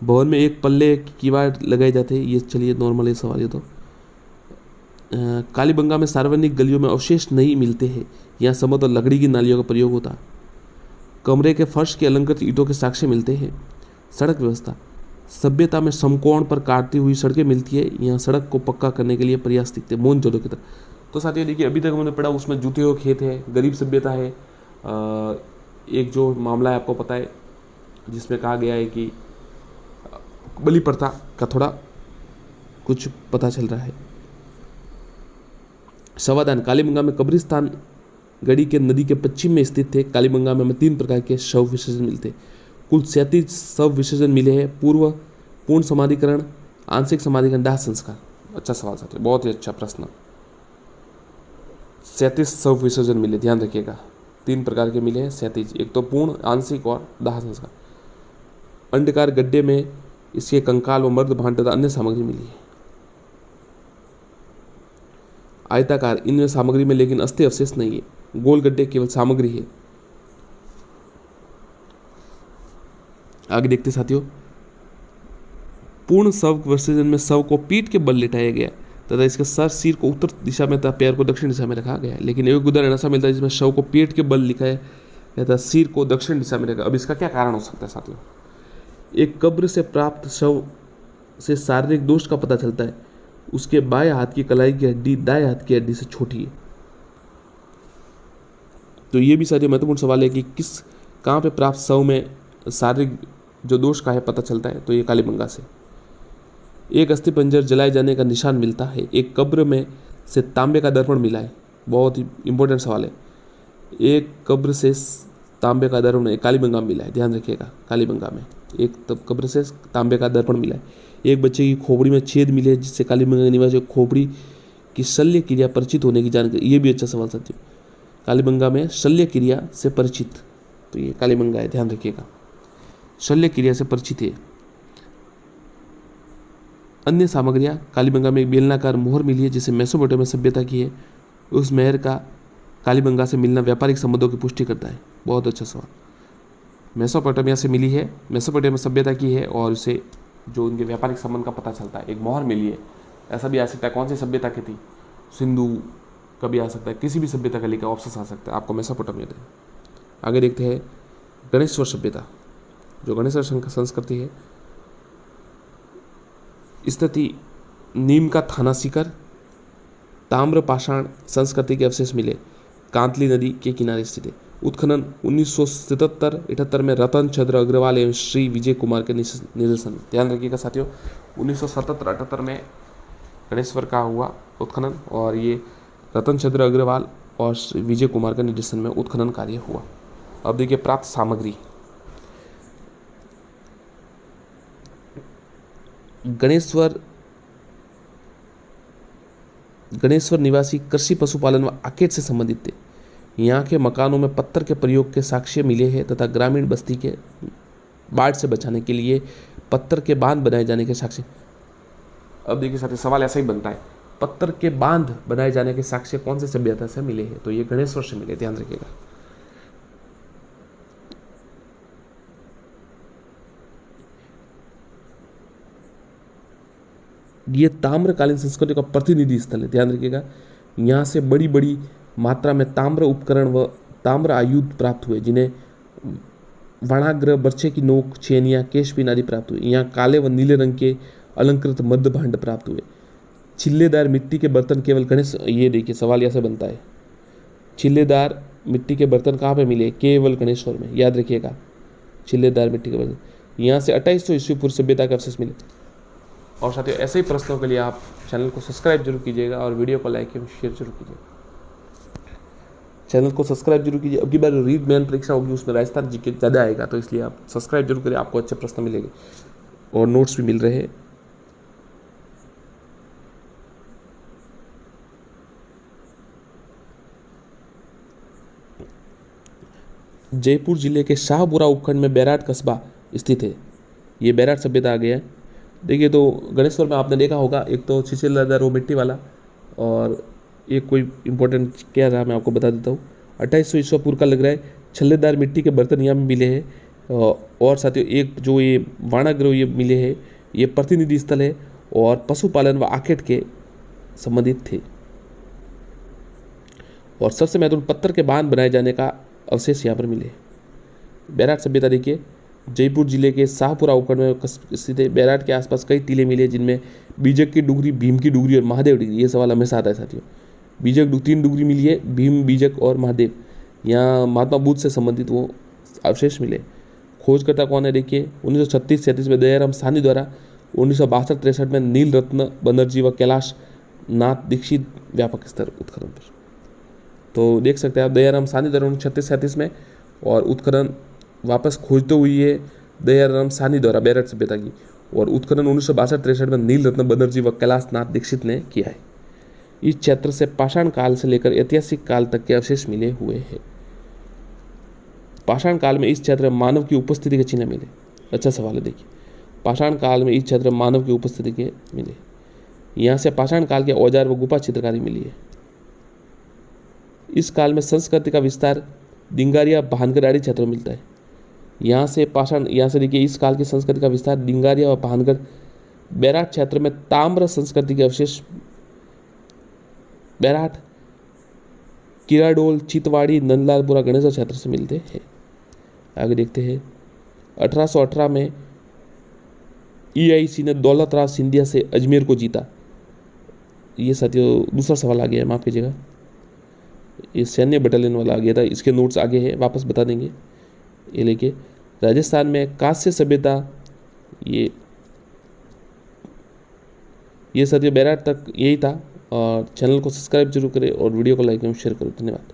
भवन में एक पल्ले की किवाड़ लगाए जाते हैं। ये चलिए नॉर्मल है सवाल ये तो। कालीबंगा में सार्वजनिक गलियों में अवशेष नहीं मिलते हैं। यहाँ समतल लकड़ी की नालियों का प्रयोग होता। कमरे के फर्श के अलंकृत ईंटों के साक्ष्य मिलते हैं। सड़क व्यवस्था, सभ्यता में समकोण पर काटती हुई सड़कें मिलती है। यहाँ सड़क को पक्का करने के लिए प्रयास दिखते हैं मोहनजोदड़ो की तरह। तो साथियों देखिए अभी तक हमने पढ़ा, उसमें जूते हुए खेत है, गरीब सभ्यता है। एक जो मामला है आपको पता है, जिसमें कहा गया है कि बलि प्रथा का थोड़ा कुछ पता चल रहा है। शवादान, कालीबंगा में कब्रिस्तान गढ़ी के नदी के पश्चिम में स्थित थे। कालीबंगा में 3 प्रकार के शव विसर्जन मिलते। कुल 37 शव विसर्जन मिले हैं। पूर्ण समाधिकरण, आंशिक समाधिकरण, दाह संस्कार। अच्छा सवाल साथियों, बहुत ही अच्छा प्रश्न। 37 शव विसर्जन मिले, ध्यान रखिएगा। 3 प्रकार के मिले हैं 37, एक तो पूर्ण, आंशिक और दाह संस्कार। अंडकार गड्ढे में इसके कंकाल व मर्द भांड तथा अन्य सामग्री मिली है। आयताकार, इनमें सामग्री में लेकिन अस्थि अवशेष नहीं है। गोल गड्ढे केवल सामग्री है। आगे देखते साथियों, पूर्ण शव विसर्जन में शव को पीठ के बल लिटाया गया तथा इसके सर सिर को उत्तर दिशा में तथा पैर को दक्षिण दिशा में रखा गया। लेकिन एक उदाहरण ऐसा मिलता है जिसमें शव को पीठ के बल लिखाया गया था, सिर को दक्षिण दिशा में रखा। अब इसका क्या कारण हो सकता है साथियों? एक कब्र से प्राप्त शव से शारीरिक दोष का पता चलता है। उसके बाएं हाथ की कलाई की हड्डी दाएं हाथ की हड्डी से छोटी है। तो ये भी सारे महत्वपूर्ण सवाल है कि कहाँ पे प्राप्त शव में शारीरिक जो दोष का है पता चलता है, तो ये कालीबंगा से। एक अस्थिपंजर जलाए जाने का निशान मिलता है, एक कब्र में से तांबे का दर्पण मिला है। बहुत ही इंपॉर्टेंट सवाल है। एक कब्र से तांबे का दर्पण कालीबंगा में मिला है, ध्यान रखिएगा। कालीबंगा में एक कब्र से तांबे का दर्पण मिला है। एक बच्चे की खोपड़ी में छेद मिले हैं, जिससे कालीबंगा के निवासी खोपड़ी की शल्य क्रिया परिचित होने की जानकारी। ये भी अच्छा सवाल साथियों, कालीबंगा में शल्य क्रिया से परिचित, तो ये कालीबंगा है, ध्यान रखिएगा, शल्य क्रिया से परिचित है। अन्य सामग्रियां, कालीबंगा में एक बेलनाकार मोहर मिली है जिसे मेसोपोटामिया सभ्यता की है। उस मेहर का कालीबंगा से मिलना व्यापारिक संबंधों की पुष्टि करता है। बहुत अच्छा सवाल, मेसोपोटामिया से मिली है, मेसोपोटामिया सभ्यता की है, और उसे जो उनके व्यापारिक संबंध का पता चलता है। एक मोहर मिली है, ऐसा भी आ सकता है कौन सी सभ्यता की थी, सिंधु का भी आ सकता है, किसी भी सभ्यता का लेकर ऑप्शन आ सकता है, आपको मेसोपोटामिया दें। आगे देखते हैं गणेश्वर सभ्यता। जो गणेश्वर संस्कृति है, स्थिति नीम का थाना सीकर, ताम्र पाषाण संस्कृति के अवशेष मिले, कांतली नदी के किनारे स्थित है। उत्खनन 1977-78 में रतन चंद्र अग्रवाल एवं श्री विजय कुमार के निर्देशन। ध्यान रखिएगा साथियों, 1977-78 में गणेश्वर का हुआ उत्खनन, और ये रतन चंद्र अग्रवाल और श्री विजय कुमार के निर्देशन में उत्खनन कार्य हुआ। अब देखिए प्राप्त सामग्री। गणेश्वर निवासी कृषि पशुपालन व आखेट से संबंधित थे। यहाँ के मकानों में पत्थर के प्रयोग के साक्ष्य मिले हैं तथा ग्रामीण बस्ती के बाढ़ से बचाने के लिए पत्थर के बांध बनाए जाने के साक्ष्य। अब देखिए साथियों, सवाल ऐसा ही बनता है, पत्थर के बांध बनाए जाने के साक्ष्य कौन से सभ्यता से मिले हैं, तो ये गणेश्वर से मिले, ध्यान रखिएगा। ये ताम्रकालीन संस्कृति का प्रतिनिधि स्थल है, ध्यान रखिएगा। यहाँ से बड़ी बड़ी मात्रा में ताम्र उपकरण व ताम्र आयुध प्राप्त हुए, जिन्हें वर्णाग्र, बर्छे की नोक, छेनिया, केशपिन आदि प्राप्त हुए। यहाँ काले व नीले रंग के अलंकृत मध्य भांड प्राप्त हुए। छिल्लेदार मिट्टी के बर्तन केवल गणेश, ये देखिए सवाल ऐसे बनता है, छिल्लेदार मिट्टी के बर्तन कहाँ पे मिले, केवल गणेश्वर में, याद रखिएगा। छिल्लेदार मिट्टी के बर्तन, यहाँ से 2800 ईस्वी पूर्व सभ्यता के अवशेष मिले। और साथियों, ऐसे ही प्रश्नों के लिए आप चैनल को सब्सक्राइब जरूर कीजिएगा और वीडियो को लाइक एवं शेयर जरूर कीजिएगा। चैनल को सब्सक्राइब जरूर कीजिए। अब की बार रीड मेन परीक्षा होगी, उसमें राजस्थान जीके ज़्यादा आएगा, तो इसलिए आप सब्सक्राइब जरूर करें, आपको अच्छे प्रश्न मिलेंगे और नोट्स भी मिल रहे हैं। जयपुर जिले के शाहपुरा उपखंड में बैराट कस्बा स्थित है। ये बैराट सभ्यता आ गया है। देखिए, तो गणेश्वर में आपने देखा होगा, एक तो छिछेलदार वो मिट्टी वाला, और एक कोई इंपॉर्टेंट क्या रहा मैं आपको बता देता हूँ। 2800 ईस्वी पूर्व का लग रहा है, छल्लेदार मिट्टी के बर्तन यहाँ में मिले हैं। और साथियों, एक जो ये वाणाग्रह ये मिले हैं, ये प्रतिनिधि स्थल है और पशुपालन व आखेट के संबंधित थे। और सबसे महत्वपूर्ण, पत्थर के बांध बनाए जाने का अवशेष यहाँ पर मिले। बैराट सभ्यता देखिए, जयपुर जिले के शाहपुरा उपखंड में स्थित है। बैराट के आसपास कई टीले मिले, जिनमें बीजक की डुगरी, भीम की डुगरी और महादेव डुगरी। ये सवाल हमेशा आता है साथियों। बीजक 3 डुगरी मिली है, भीम, बीजक और महादेव। यहाँ महात्मा बुद्ध से संबंधित वो अवशेष मिले। खोजकर्ता कौन है, देखिए 1936-37 में दयाराम साहनी द्वारा, 1962-63 में नील रत्न बनर्जी व कैलाश नाथ दीक्षित व्यापक स्तर उत्खनन पर। तो देख सकते हैं आप, दयाराम साहनी द्वारा 1936-37 में, और उत्खनन वापस खोजते हुई है दयाराम साहनी द्वारा बैराट सभ्यता की, और उत्खनन 1962-63 में नील रत्न बनर्जी व कैलाश नाथ दीक्षित ने किया है। इस क्षेत्र से पाषाण काल से लेकर ऐतिहासिक काल तक के अवशेष मिले हुए हैं। पाषाण काल में इस क्षेत्र में मानव की उपस्थिति के चिन्ह मिले। अच्छा सवाल है, देखिए पाषाण काल में इस क्षेत्र में मानव की उपस्थिति के मिले। यहाँ से पाषाण काल के औजार व गुफा चित्रकारी मिली है। इस काल में संस्कृति का विस्तार दिंगारिया, भानगढ़ आदि क्षेत्रों में मिलता है। यहाँ से देखिए, इस काल की संस्कृति का विस्तार दिंगारिया व भानगढ़, बैराट क्षेत्र में ताम्र संस्कृति के अवशेष बैराट, किराडोल, चितवाड़ी, नंदलालपुरा, गणेश्वर क्षेत्र से मिलते हैं। आगे देखते हैं, 1818 में EIC ने दौलत राज सिंधिया से अजमेर को जीता। ये साथियों दूसरा सवाल आ गया है, माफ कीजिएगा। ये सैन्य बटालियन वाला आ गया था, इसके नोट्स आगे है, वापस बता देंगे। ये लेके राजस्थान में कांस्य सभ्यता, ये साथियों बैराट तक यही था। और चैनल को सब्सक्राइब जरूर करें और वीडियो को लाइक एवं शेयर करो। धन्यवाद।